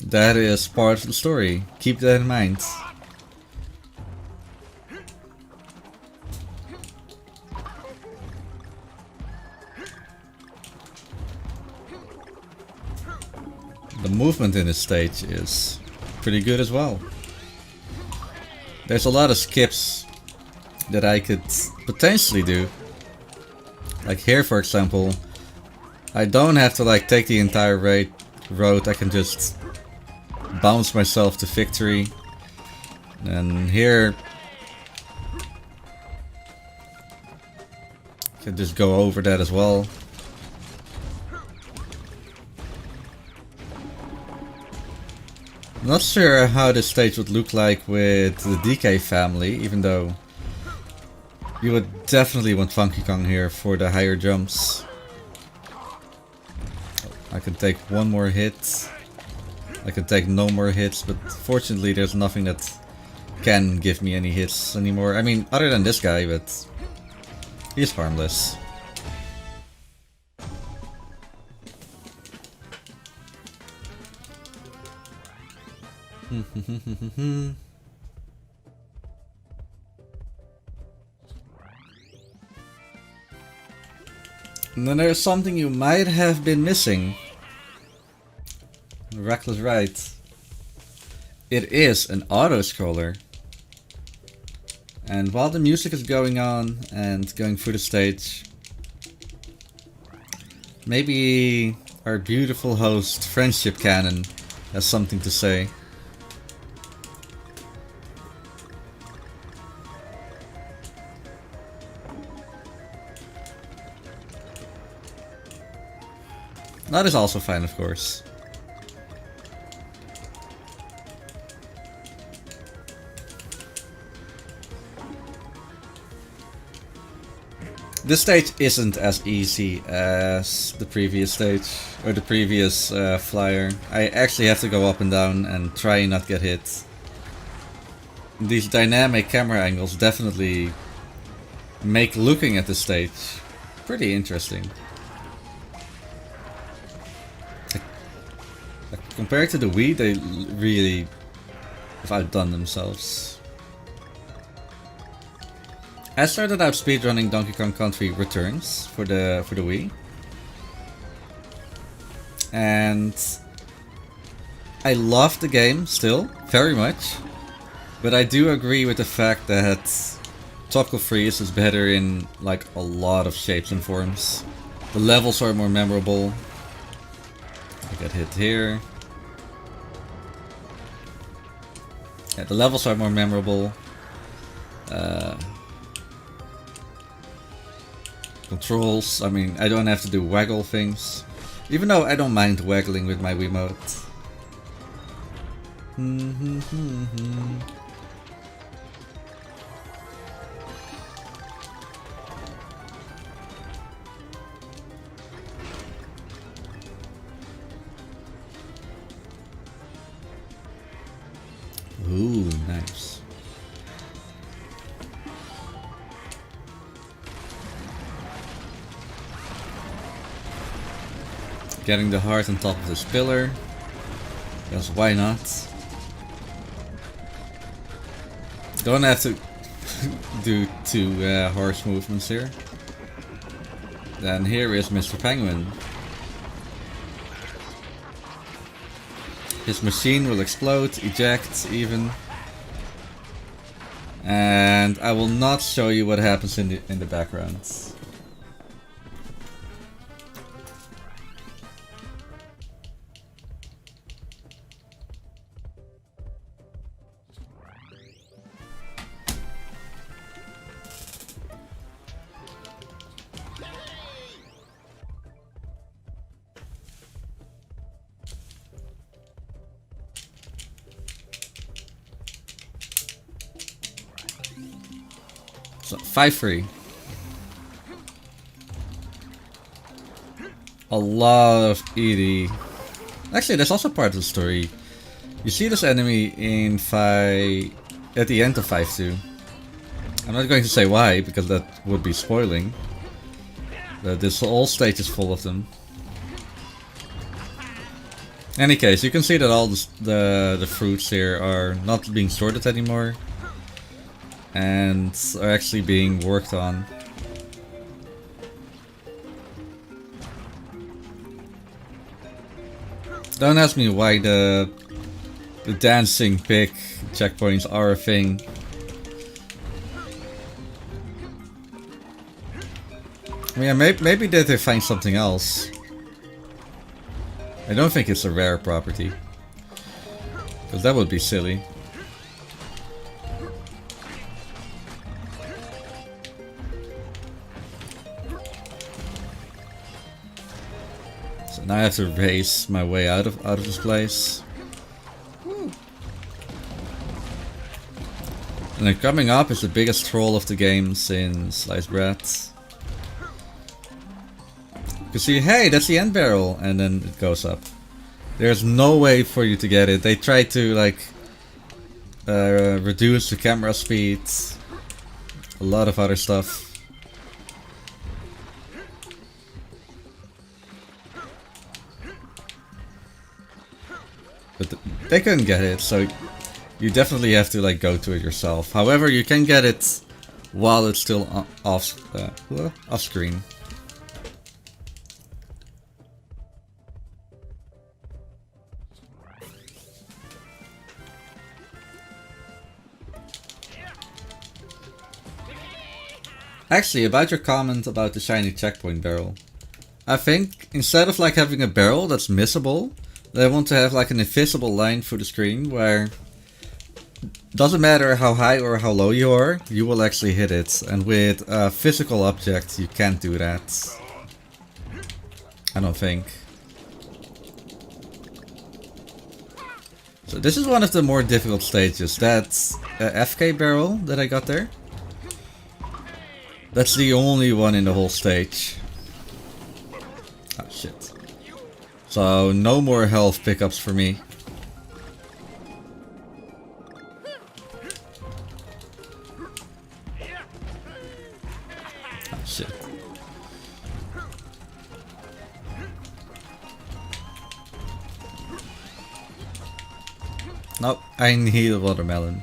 That is part of the story. Keep that in mind. The movement in this stage is pretty good as well. There's a lot of skips that I could potentially do. Like here, for example, I don't have to like take the entire road. I can just bounce myself to victory. And here, I can just go over that as well. Not sure how this stage would look like with the DK family, even though you would definitely want Funky Kong here for the higher jumps. I can take one more hit. I can take no more hits, but fortunately there's nothing that can give me any hits anymore. I mean, other than this guy, but he's harmless. And then there's something you might have been missing. Reckless Ride. It is an auto-scroller. And while the music is going on and going through the stage, maybe our beautiful host, Friendship Cannon, has something to say. That is also fine, of course. This stage isn't as easy as the previous stage, or the previous flyer. I actually have to go up and down and try not get hit. These dynamic camera angles definitely make looking at the stage pretty interesting. Compared to the Wii, they really have outdone themselves. I started out speedrunning Donkey Kong Country Returns for the Wii, and I love the game still very much, but I do agree with the fact that Tropical Freeze is better in like a lot of shapes and forms. The levels are more memorable. I got hit here. Yeah, the levels are more memorable. Controls, I mean, I don't have to do waggle things. Even though I don't mind waggling with my Wiimote. Ooh, nice. Getting the heart on top of this pillar. Because why not? Don't have to do two harsh movements here. Then here is Mr. Penguin. His machine will explode, eject even. And I will not show you what happens in the background. So 5-3. A lot of ED. Actually, that's also part of the story. You see this enemy in at the end of 5-2. I'm not going to say why, because that would be spoiling. But this whole stage is full of them. In any case, you can see that all the fruits here are not being sorted anymore. And are actually being worked on. Don't ask me why the dancing pig checkpoints are a thing. I mean, maybe they find something else. I don't think it's a rare property. Because that would be silly. Now I have to race my way out of this place. Woo. And then coming up is the biggest troll of the game since sliced bread. You see, hey, that's the end barrel, and then it goes up. There's no way for you to get it. They try to like reduce the camera speed, a lot of other stuff. But they couldn't get it, so you definitely have to like go to it yourself. However, you can get it while it's still off screen. Actually, about your comment about the shiny checkpoint barrel. I think instead of like having a barrel that's missable, they want to have like an invisible line through the screen where doesn't matter how high or how low you are, you will actually hit it. And with a physical object, you can't do that. I don't think. So this is one of the more difficult stages. That FK barrel that I got there. That's the only one in the whole stage. Oh shit. So no more health pickups for me. Oh shit. Nope, I need a watermelon.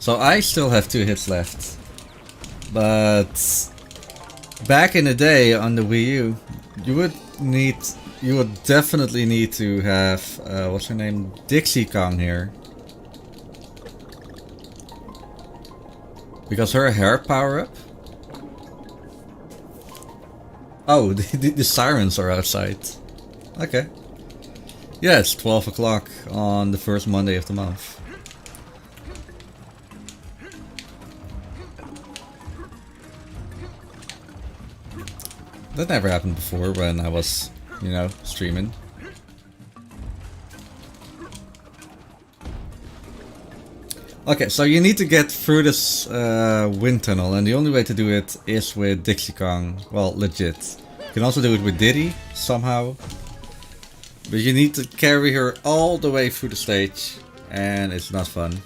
So I still have 2 hits left, but back in the day on the Wii U, you would definitely need to have what's her name, Dixie Kong here, because her hair power up. Oh, the sirens are outside. Okay. Yeah, it's 12 o'clock on the first Monday of the month. That never happened before when I was, you know, streaming. Okay, so you need to get through this wind tunnel, and the only way to do it is with Dixie Kong. Well, legit. You can also do it with Diddy, somehow. But you need to carry her all the way through the stage, and it's not fun.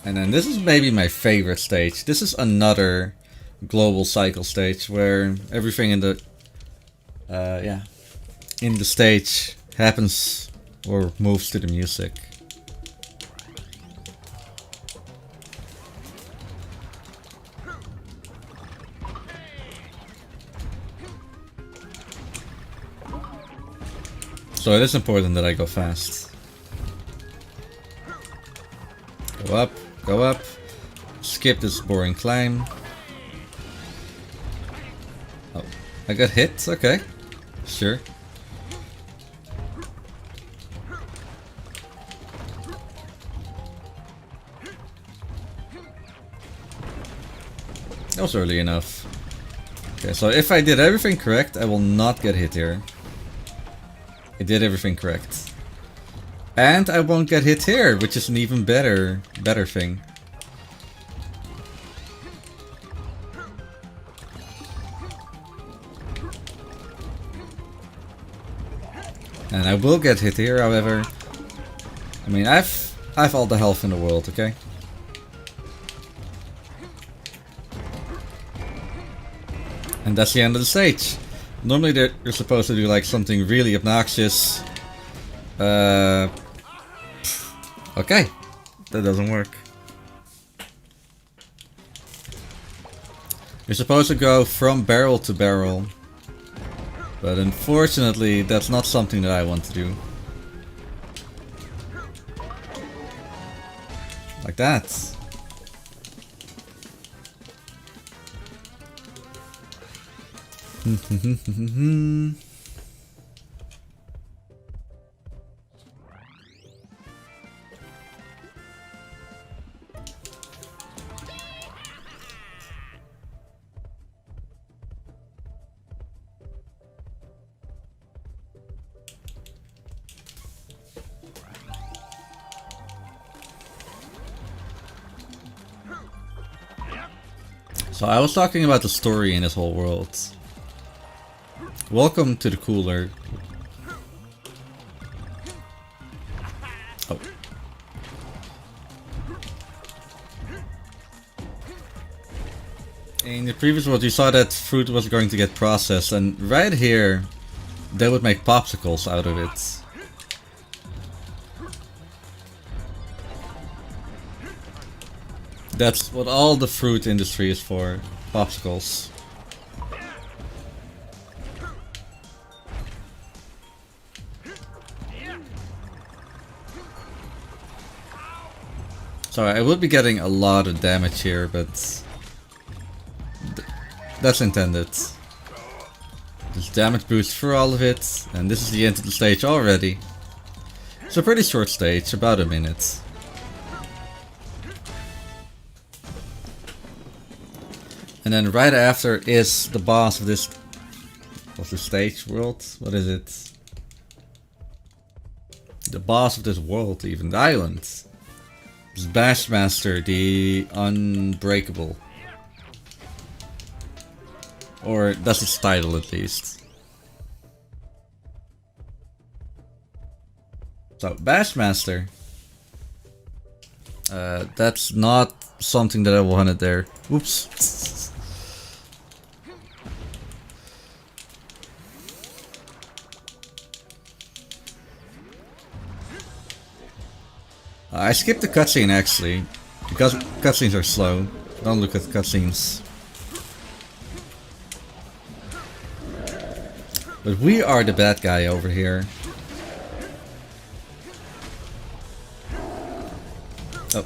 And then this is maybe my favorite stage. This is another global cycle stage where everything in the in the stage happens or moves to the music. So it is important that I go fast. Go up, go up. Skip this boring climb. Oh, I got hit? Okay. Sure. That was early enough. Okay, so if I did everything correct, I will not get hit here. I did everything correct. And I won't get hit here, which is an even better thing. And I will get hit here, however. I mean, I've all the health in the world, okay? And that's the end of the stage. Normally you're supposed to do like something really obnoxious. Okay. That doesn't work. You're supposed to go from barrel to barrel. But unfortunately, that's not something that I want to do. Like that. So I was talking about the story in this whole world. Welcome to the cooler. Oh. In the previous world you saw that fruit was going to get processed, and right here they would make popsicles out of it. That's what all the fruit industry is for. Popsicles. So I will be getting a lot of damage here, but that's intended. This damage boost through all of it, and this is the end of the stage already. It's a pretty short stage, about a minute. And then right after is the boss of this... What's the stage world? What is it? The boss of this world, even the island. It's Bassmaster, the Unbreakable. Or that's its title at least. So, Bassmaster. That's not something that I wanted there. Oops. I skipped the cutscene actually, because cutscenes are slow. Don't look at cutscenes. But we are the bad guy over here. Oh.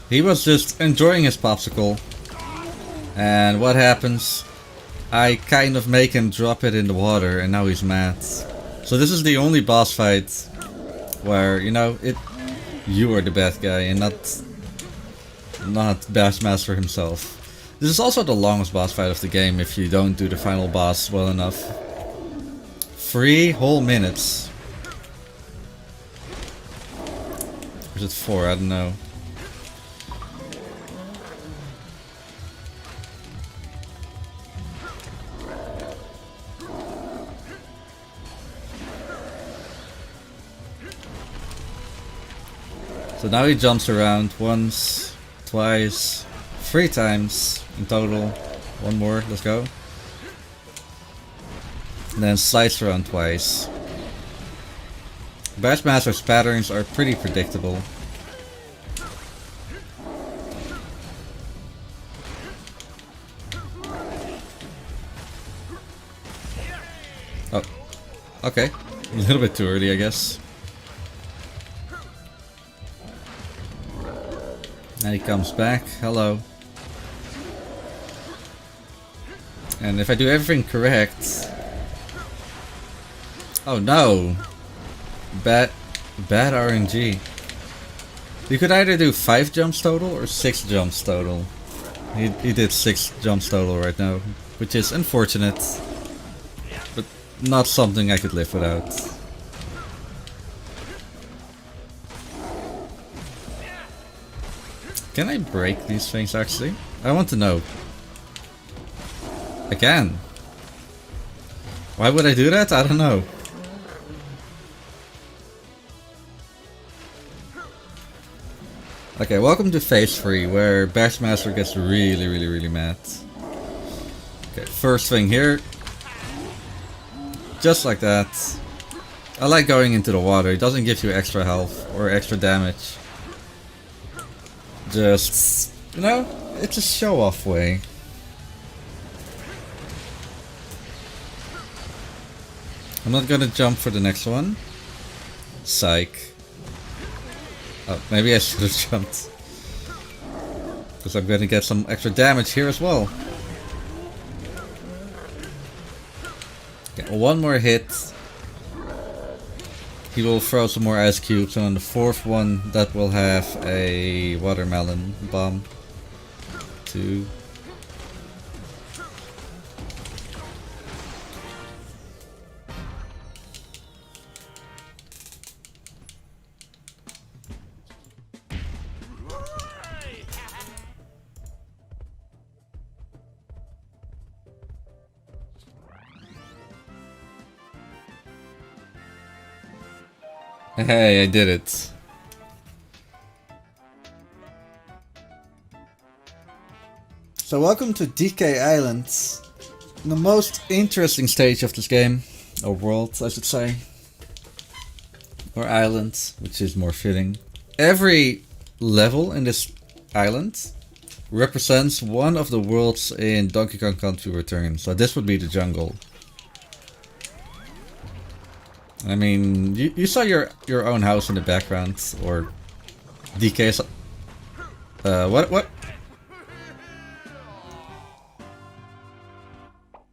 He was just enjoying his popsicle. And what happens? I kind of make him drop it in the water and now he's mad. So this is the only boss fight where, you know, you are the bad guy and not Bassmaster himself. This is also the longest boss fight of the game if you don't do the final boss well enough. 3 whole minutes. Or is it 4? I don't know. So now he jumps around once, twice, 3 times in total. One more, let's go. And then slides around twice. Bassmaster's patterns are pretty predictable. Oh, okay. A little bit too early, I guess. And he comes back. Hello. And if I do everything correct... Oh no! Bad RNG. You could either do 5 jumps total or 6 jumps total. He did 6 jumps total right now, which is unfortunate, but not something I could live without. Can I break these things actually? I want to know. I can. Why would I do that? I don't know. Okay, welcome to phase 3, where Bassmaster gets really mad. Okay, first thing here. Just like that. I like going into the water, it doesn't give you extra health or extra damage. Just, you know, it's a show-off way. I'm not gonna jump for the next one. Psych. Oh, maybe I should have jumped. Because I'm gonna get some extra damage here as well. Okay, one more hit. He will throw some more ice cubes, and on the 4th one, that will have a watermelon bomb. 2. Hey, I did it. So welcome to DK Island. The most interesting stage of this game. Or world, I should say. Or island, which is more fitting. Every level in this island represents one of the worlds in Donkey Kong Country Returns. So this would be the jungle. I mean, you saw your own house in the background, or DK's. What?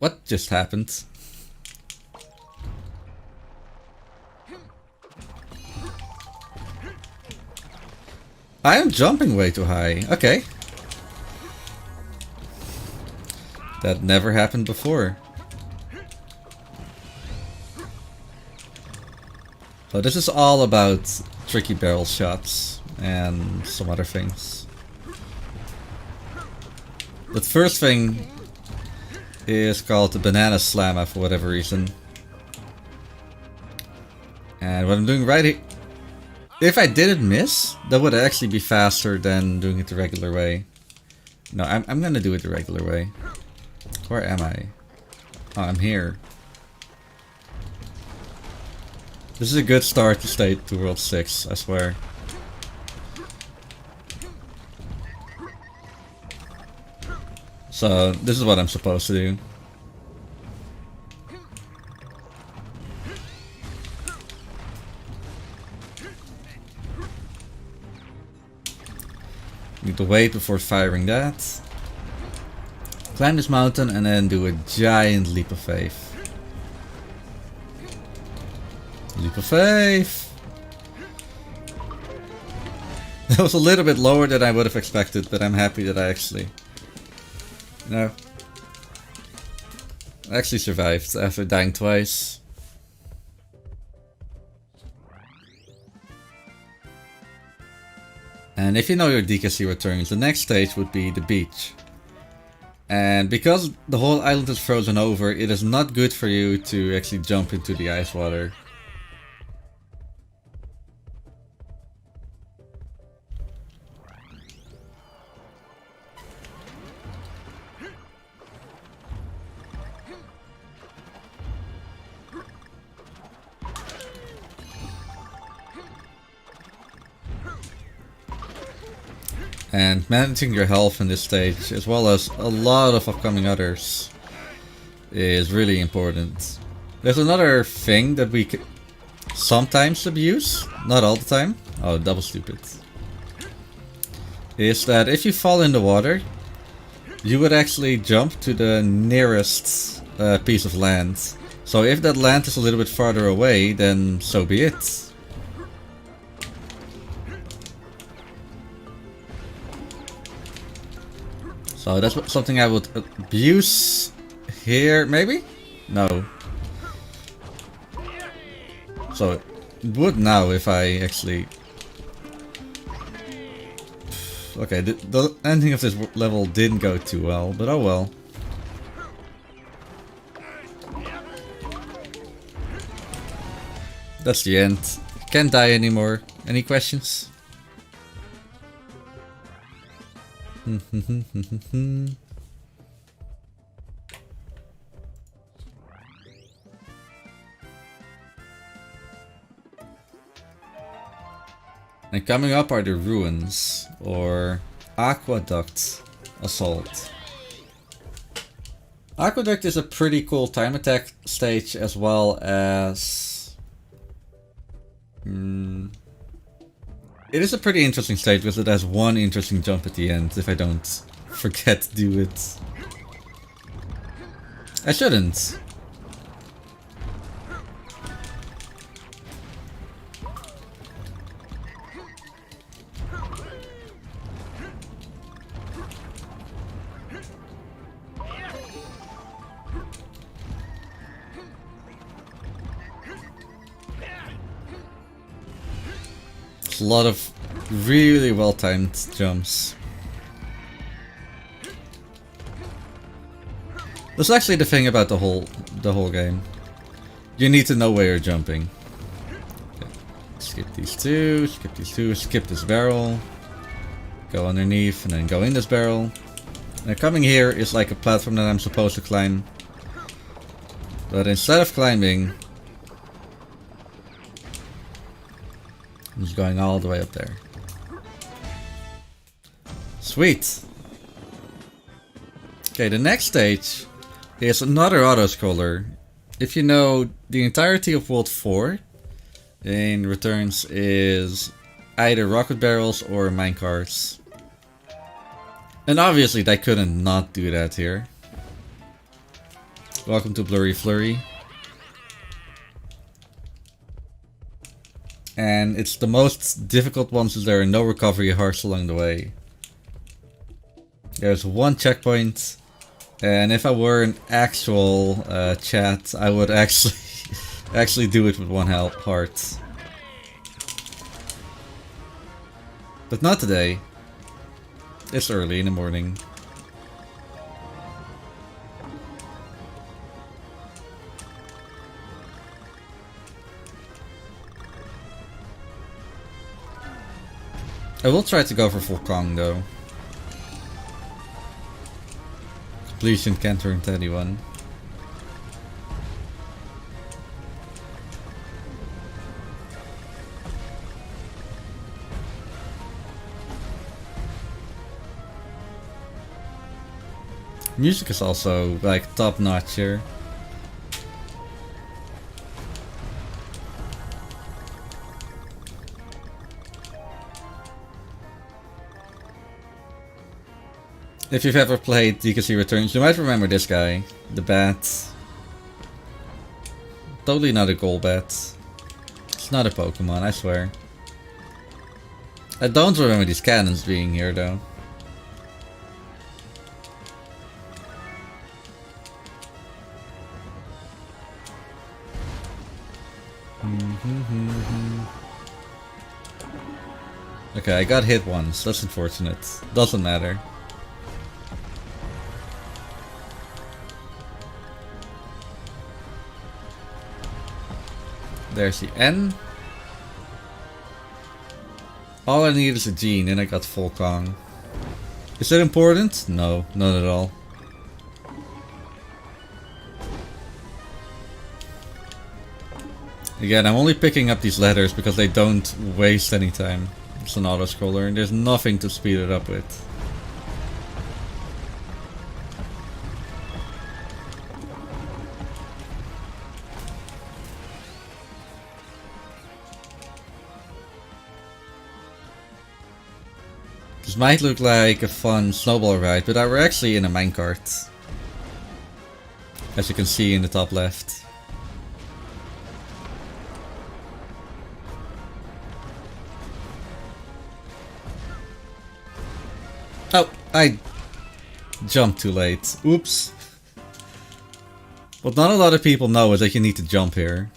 What just happened? I am jumping way too high. Okay. That never happened before. So this is all about tricky barrel shots and some other things. The first thing is called the banana slammer for whatever reason. And what I'm doing right here, if I didn't miss, that would actually be faster than doing it the regular way. No, I'm gonna do it the regular way. Where am I? Oh, I'm here. This is a good start to state to World 6, I swear. So, this is what I'm supposed to do. Need to wait before firing that. Climb this mountain and then do a giant leap of faith. Leap of faith! That was a little bit lower than I would have expected, but I'm happy that I actually... No. I actually survived after dying twice. And if you know your DKC returns, the next stage would be the beach. And because the whole island is frozen over, it is not good for you to actually jump into the ice water. And managing your health in this stage, as well as a lot of upcoming others, is really important. There's another thing that we sometimes abuse, not all the time. Oh, double stupid. Is that if you fall in the water, you would actually jump to the nearest piece of land. So if that land is a little bit farther away, then so be it. So that's something I would abuse here, maybe? No. So it would now if I actually... Okay, the ending of this level didn't go too well, but oh well. That's the end. Can't die anymore. Any questions? And coming up are the ruins, or Aqueduct Assault. Aqueduct is a pretty cool time attack stage, as well as... It is a pretty interesting stage because it has one interesting jump at the end, if I don't forget to do it. I shouldn't. A lot of really well timed jumps. That's actually the thing about the whole game. You need to know where you're jumping. Okay. Skip these two, skip this barrel. Go underneath and then go in this barrel. Now coming here is like a platform that I'm supposed to climb. But instead of climbing, I'm just going all the way up there. Sweet! Okay, the next stage is another auto-scroller. If you know, the entirety of World 4 in Returns is either rocket barrels or minecarts. And obviously they couldn't not do that here. Welcome to Blurry Flurry. And it's the most difficult one since there are no recovery hearts along the way. There's one checkpoint, and if I were an actual chat, I would actually do it with one heart. But not today. It's early in the morning. I will try to go for full Kong though. Completion can't turn to anyone. Music is also like top notch here. If you've ever played DKC Returns, you might remember this guy, the bat. Totally not a Golbat. It's not a Pokemon, I swear. I don't remember these cannons being here though. Okay, I got hit once, that's unfortunate. Doesn't matter. There's the N. All I need is a gene and I got full Kong. Is that important? No, not at all. Again, I'm only picking up these letters because they don't waste any time. It's an auto-scroller and there's nothing to speed it up with. This might look like a fun snowball ride, but we're actually in a minecart. As you can see in the top left. Oh, I jumped too late. Oops. What not a lot of people know is that you need to jump here.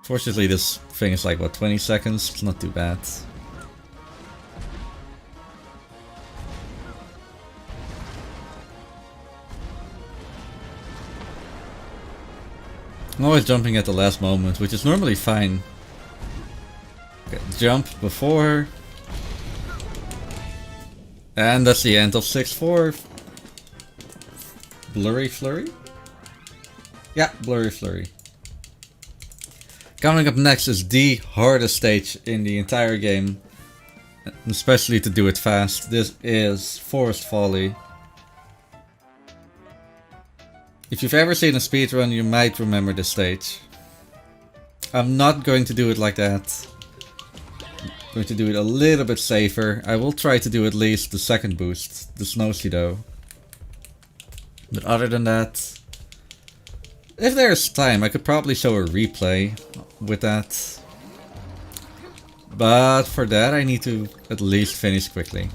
Fortunately, this thing is like, what, 20 seconds? It's not too bad. I'm always jumping at the last moment, which is normally fine. Okay, jump before. And that's the end of 6-4. Blurry Flurry? Yeah, Blurry Flurry. Coming up next is the hardest stage in the entire game. Especially to do it fast. This is Forest Folly. If you've ever seen a speedrun, you might remember this stage. I'm not going to do it like that. I'm going to do it a little bit safer. I will try to do at least the second boost, the Snowsea though. But other than that, if there's time, I could probably show a replay with that. But for that, I need to at least finish quickly.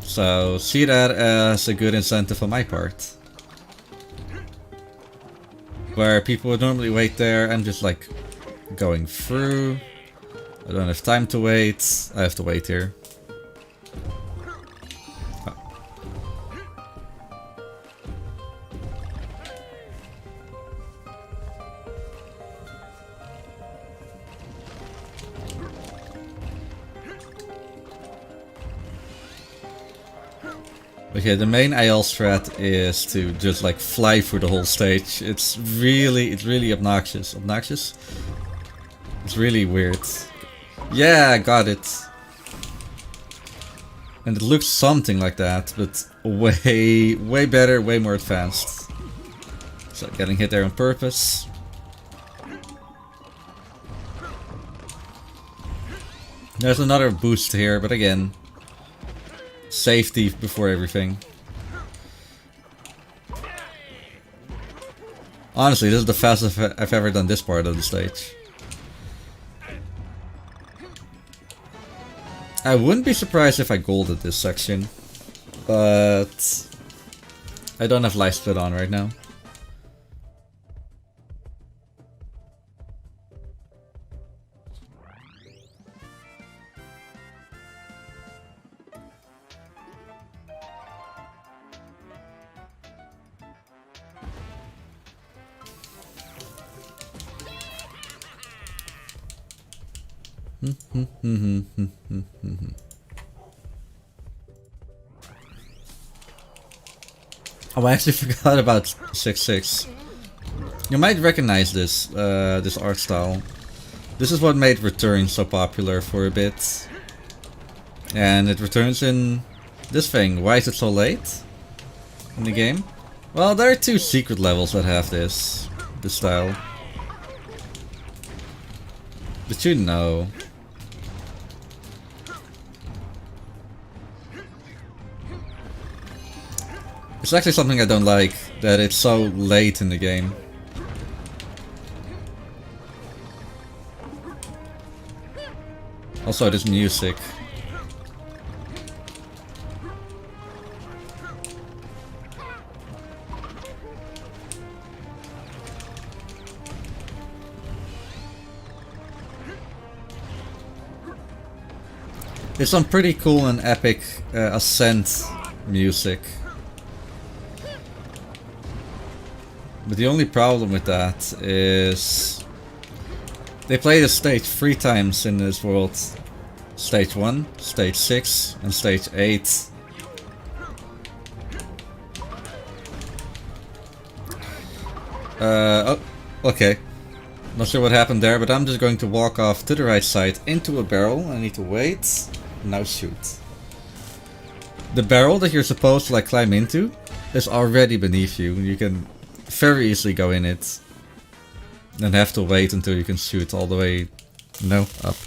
So see that as a good incentive on my part. Where people would normally wait there, I'm just like going through. I don't have time to wait. I have to wait here. Oh. Okay, the main AL strat is to just like fly through the whole stage. It's really obnoxious. Obnoxious? It's really weird. Yeah, I got it. And it looks something like that, but way better, way more advanced. So getting hit there on purpose. There's another boost here, but again, safety before everything. Honestly, this is the fastest I've ever done this part of the stage. I wouldn't be surprised if I golded this section, but I don't have life split on right now. Oh, I actually forgot about 6-6. You might recognize this, this art style. This is what made Return so popular for a bit. And it returns in this thing. Why is it so late in the game? Well, there are 2 secret levels that have this style. But you know. It's actually something I don't like, that it's so late in the game. Also, this music. There's some pretty cool and epic ascent music. But the only problem with that is they play the stage 3 times in this world. Stage 1, Stage 6, and Stage 8. Oh, okay. Not sure what happened there, but I'm just going to walk off to the right side into a barrel. I need to wait. Now shoot. The barrel that you're supposed to like climb into is already beneath you. You can very easily go in it. Then have to wait until you can shoot all the way, up.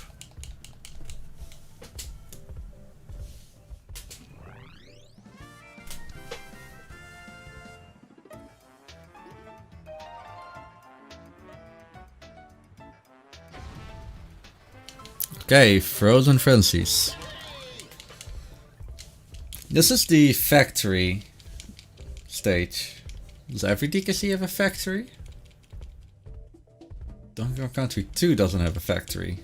Okay, Frozen Frenzies. This is the factory stage. Does every DKC have a factory? Donkey Kong Country 2 doesn't have a factory.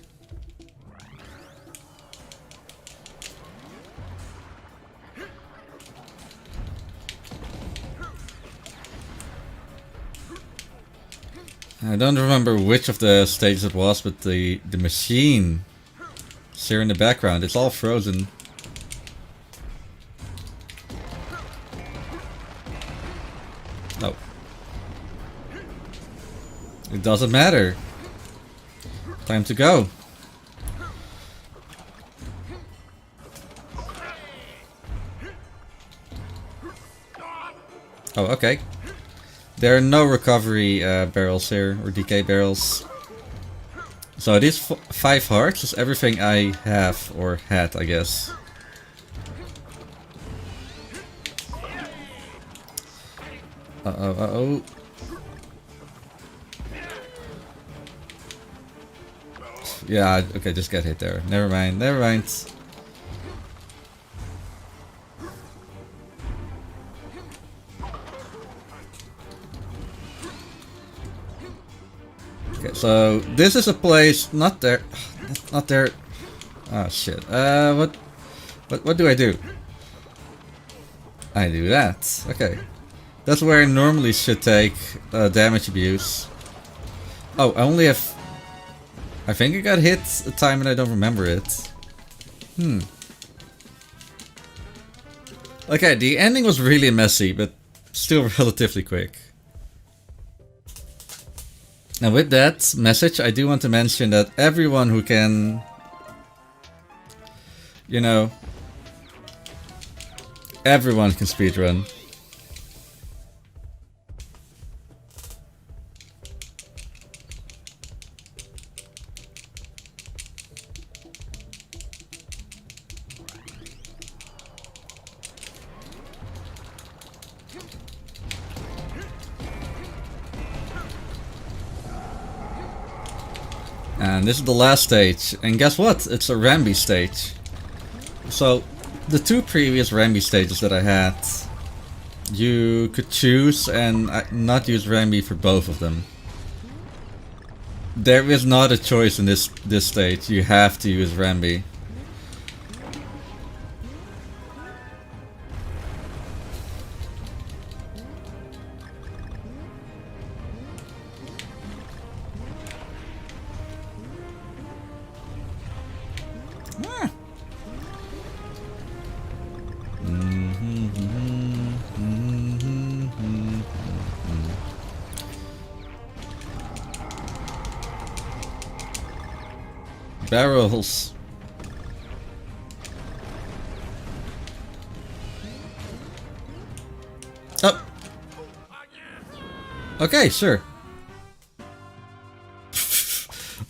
I don't remember which of the stages it was, but the machine is here in the background. It's all frozen. No. It doesn't matter. Time to go. Oh, okay. There are no recovery barrels here, or decay barrels. So these 5 hearts is everything I have, or had, I guess. Uh-oh, uh-oh. Yeah, okay, just get hit there. Never mind, never mind. Okay, so this is a place, not there, not there. Oh shit. What do I do? I do that. Okay. That's where I normally should take damage abuse. Oh, I only have... I think I got hit a time and I don't remember it. Okay, the ending was really messy, but still relatively quick. Now with that message, I do want to mention that everyone who can... You know... Everyone can speedrun. And this is the last stage, and guess what? It's a Rambi stage. So, the 2 previous Rambi stages that I had, you could choose and not use Rambi for both of them. There is not a choice in this stage, you have to use Rambi. Barrels. Oh. Okay, sure.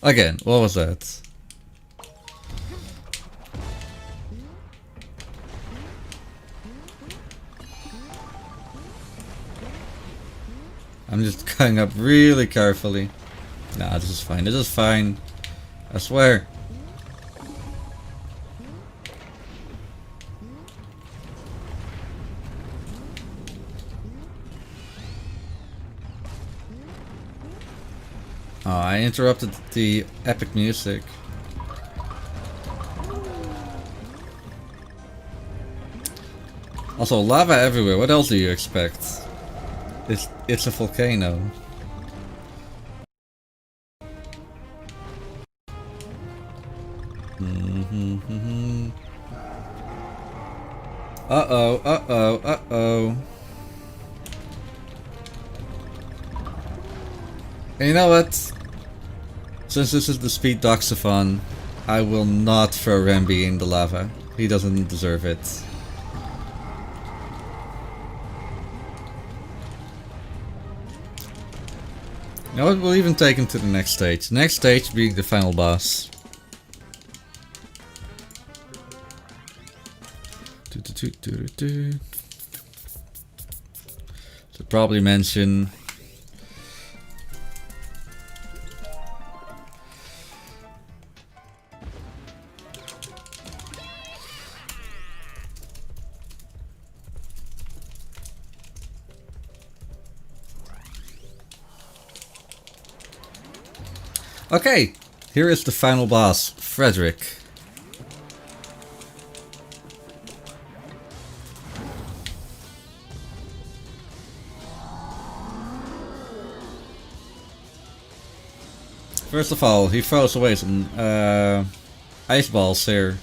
Again, what was that? I'm just going up really carefully. Nah, this is fine. This is fine. I swear. Oh, I interrupted the epic music. Also, lava everywhere. What else do you expect? It's a volcano. Uh-oh, uh-oh, uh-oh. And you know what? Since this is the SpeedDocsAThon, I will not throw Rambi in the lava. He doesn't deserve it. You know what, we'll even take him to the next stage. Next stage being the final boss. Should probably mention... Okay, here is the final boss, Frederick. First of all, he throws away some ice balls here.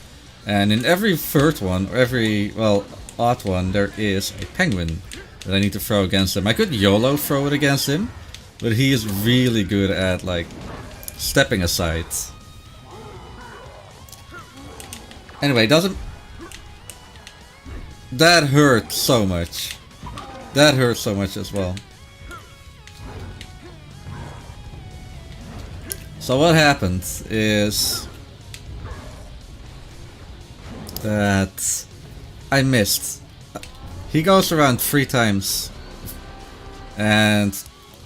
And in every third one, or every, well, odd one, there is a penguin that I need to throw against him. I could YOLO throw it against him, but he is really good at, like, stepping aside. Anyway, doesn't... That hurt so much. That hurt so much as well. So what happened is... that... I missed. He goes around 3 times. And...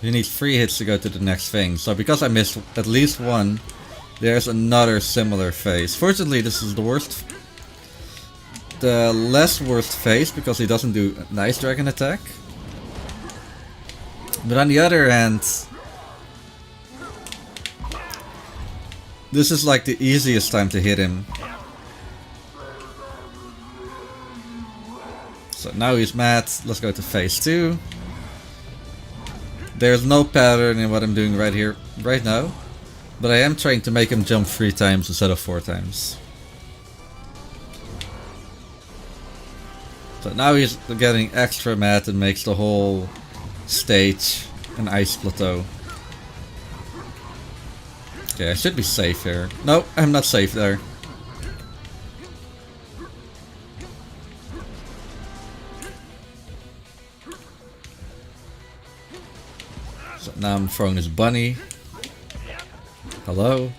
you need 3 hits to go to the next thing. So because I missed at least one, there's another similar phase. Fortunately, this is the worst. The less worst phase, because he doesn't do an Ice Dragon attack. But on the other hand, this is like the easiest time to hit him. So now he's mad. Let's go to phase 2. There's no pattern in what I'm doing right here, right now. But I am trying to make him jump 3 times instead of 4 times. So now he's getting extra mad and makes the whole stage an ice plateau. Okay, I should be safe here. No, I'm not safe there. So now I'm throwing this bunny. Hello?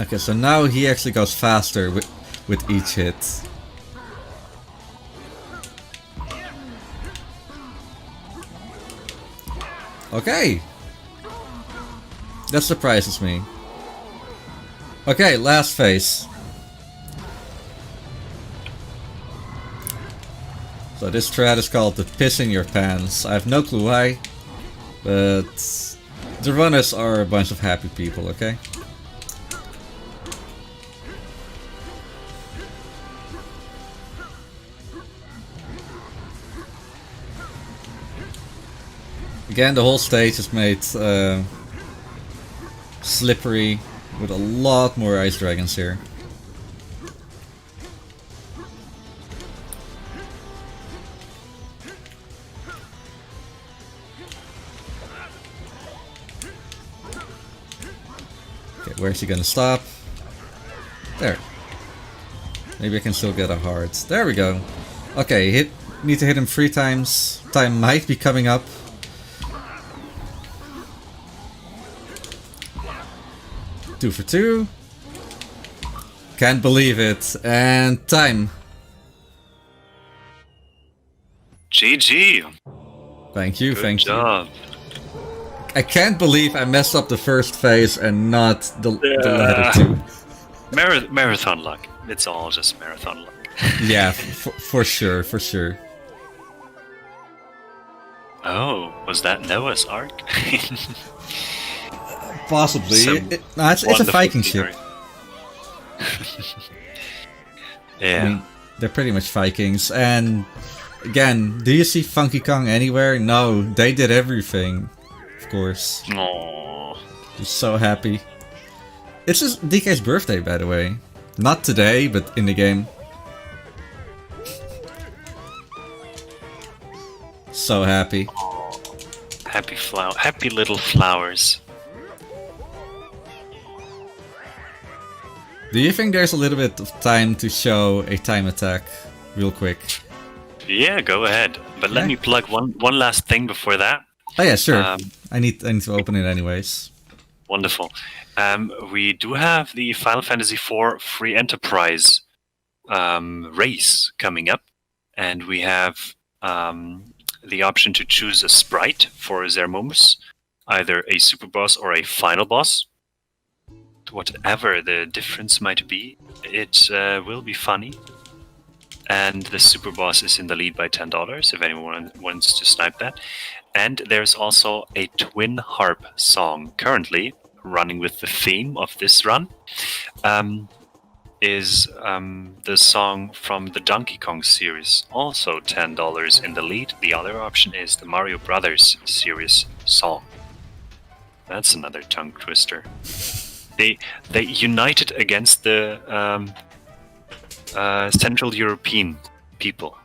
Okay, so now he actually goes faster with each hit. Okay! That surprises me. Okay, last phase. So this strat is called the piss in your pants. I have no clue why, but the runners are a bunch of happy people, okay? Again, the whole stage is made slippery with a lot more ice dragons here. Okay, where's he gonna stop? There. Maybe I can still get a heart. There we go. Okay, need to hit him 3 times. Time might be coming up. Two for 2. Can't believe it. And time. GG. Thank you, Good job. I can't believe I messed up the first phase and not the latter 2. Marathon luck. It's all just marathon luck. Yeah, for sure, for sure. Oh, was that Noah's Ark? Possibly. No, it's a Viking ship. Yeah. I mean, they're pretty much Vikings. And again, do you see Funky Kong anywhere? No, they did everything. Of course. Aww. He's so happy. It's just DK's birthday, by the way. Not today, but in the game. So happy. Happy little flowers. Do you think there's a little bit of time to show a time attack real quick? Yeah, go ahead. But let me plug one last thing before that. Oh yeah, sure. I need to open it anyways. Wonderful. We do have the Final Fantasy IV free enterprise race coming up, and we have the option to choose a sprite for Zermomus, either a super boss or a final boss. Whatever the difference might be, it will be funny. And the super boss is in the lead by $10 if anyone wants to snipe that. And there's also a twin harp song currently running with the theme of this run. Is the song from the Donkey Kong series, also $10 in the lead. The other option is the Mario Brothers series song. That's another tongue twister. They united against the Central European people.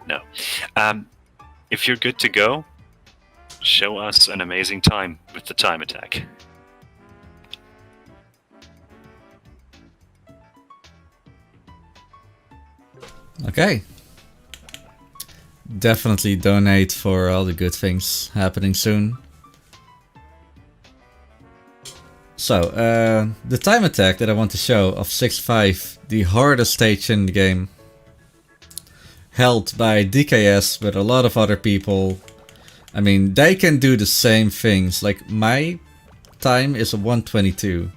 No. If you're good to go, show us an amazing time with the time attack. Okay. Definitely donate for all the good things happening soon. So, the time attack that I want to show of 6-5, the hardest stage in the game, held by DKS, but a lot of other people. I mean, they can do the same things. Like, my time is a 1:22.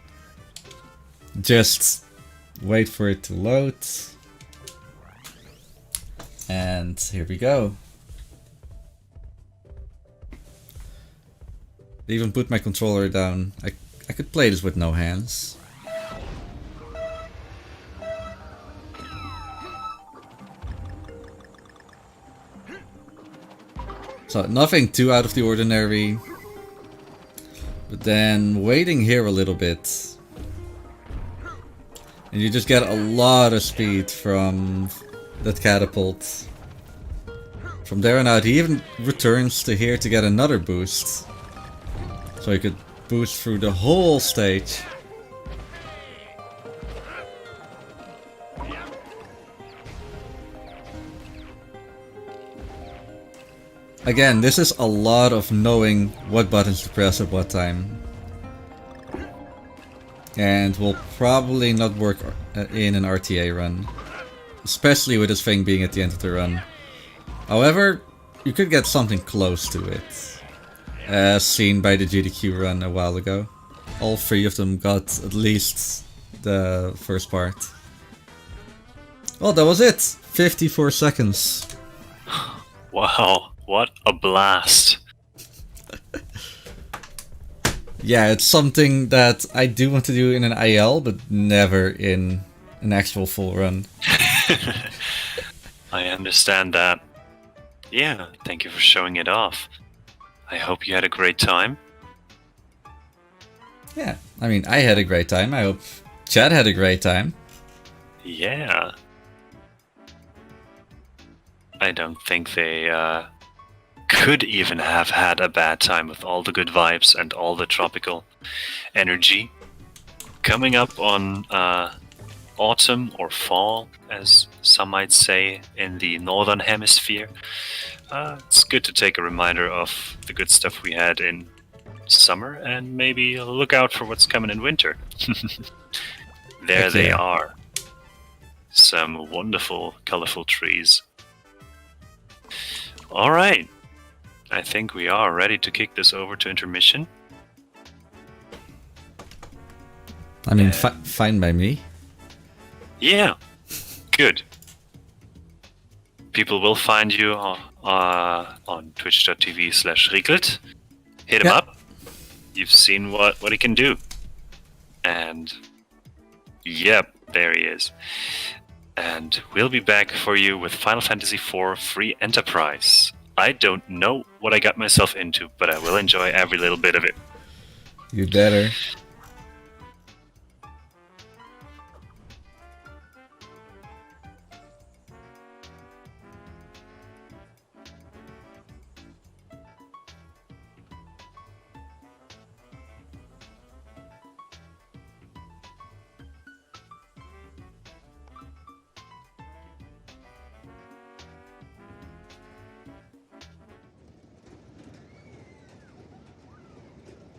Just wait for it to load. And here we go. I even put my controller down. I could play this with no hands. So nothing too out of the ordinary. But then waiting here a little bit. And you just get a lot of speed from that catapult. From there on out, he even returns to here to get another boost. So he could boost through the whole stage. Again, this is a lot of knowing what buttons to press at what time. And will probably not work in an RTA run. Especially with this thing being at the end of the run. However, you could get something close to it. As seen by the GDQ run a while ago. All three of them got at least the first part. Well, that was it! 54 seconds. Wow, what a blast. Yeah, it's something that I do want to do in an IL, but never in an actual full run. I understand that. Yeah, thank you for showing it off. I hope you had a great time. Yeah, I mean, I had a great time. I hope Chad had a great time. Yeah. I don't think they could even have had a bad time with all the good vibes and all the tropical energy. Coming up on autumn or fall, as some might say, in the northern hemisphere. It's good to take a reminder of the good stuff we had in summer and maybe look out for what's coming in winter. There they are. Some wonderful, colorful trees. Alright. I think we are ready to kick this over to intermission. I mean, fine by me. Yeah, good. People will find you on twitch.tv/Riekelt. Hit him up. You've seen what he can do. And yep, there he is. And we'll be back for you with Final Fantasy IV Free Enterprise. I don't know what I got myself into, but I will enjoy every little bit of it. You better.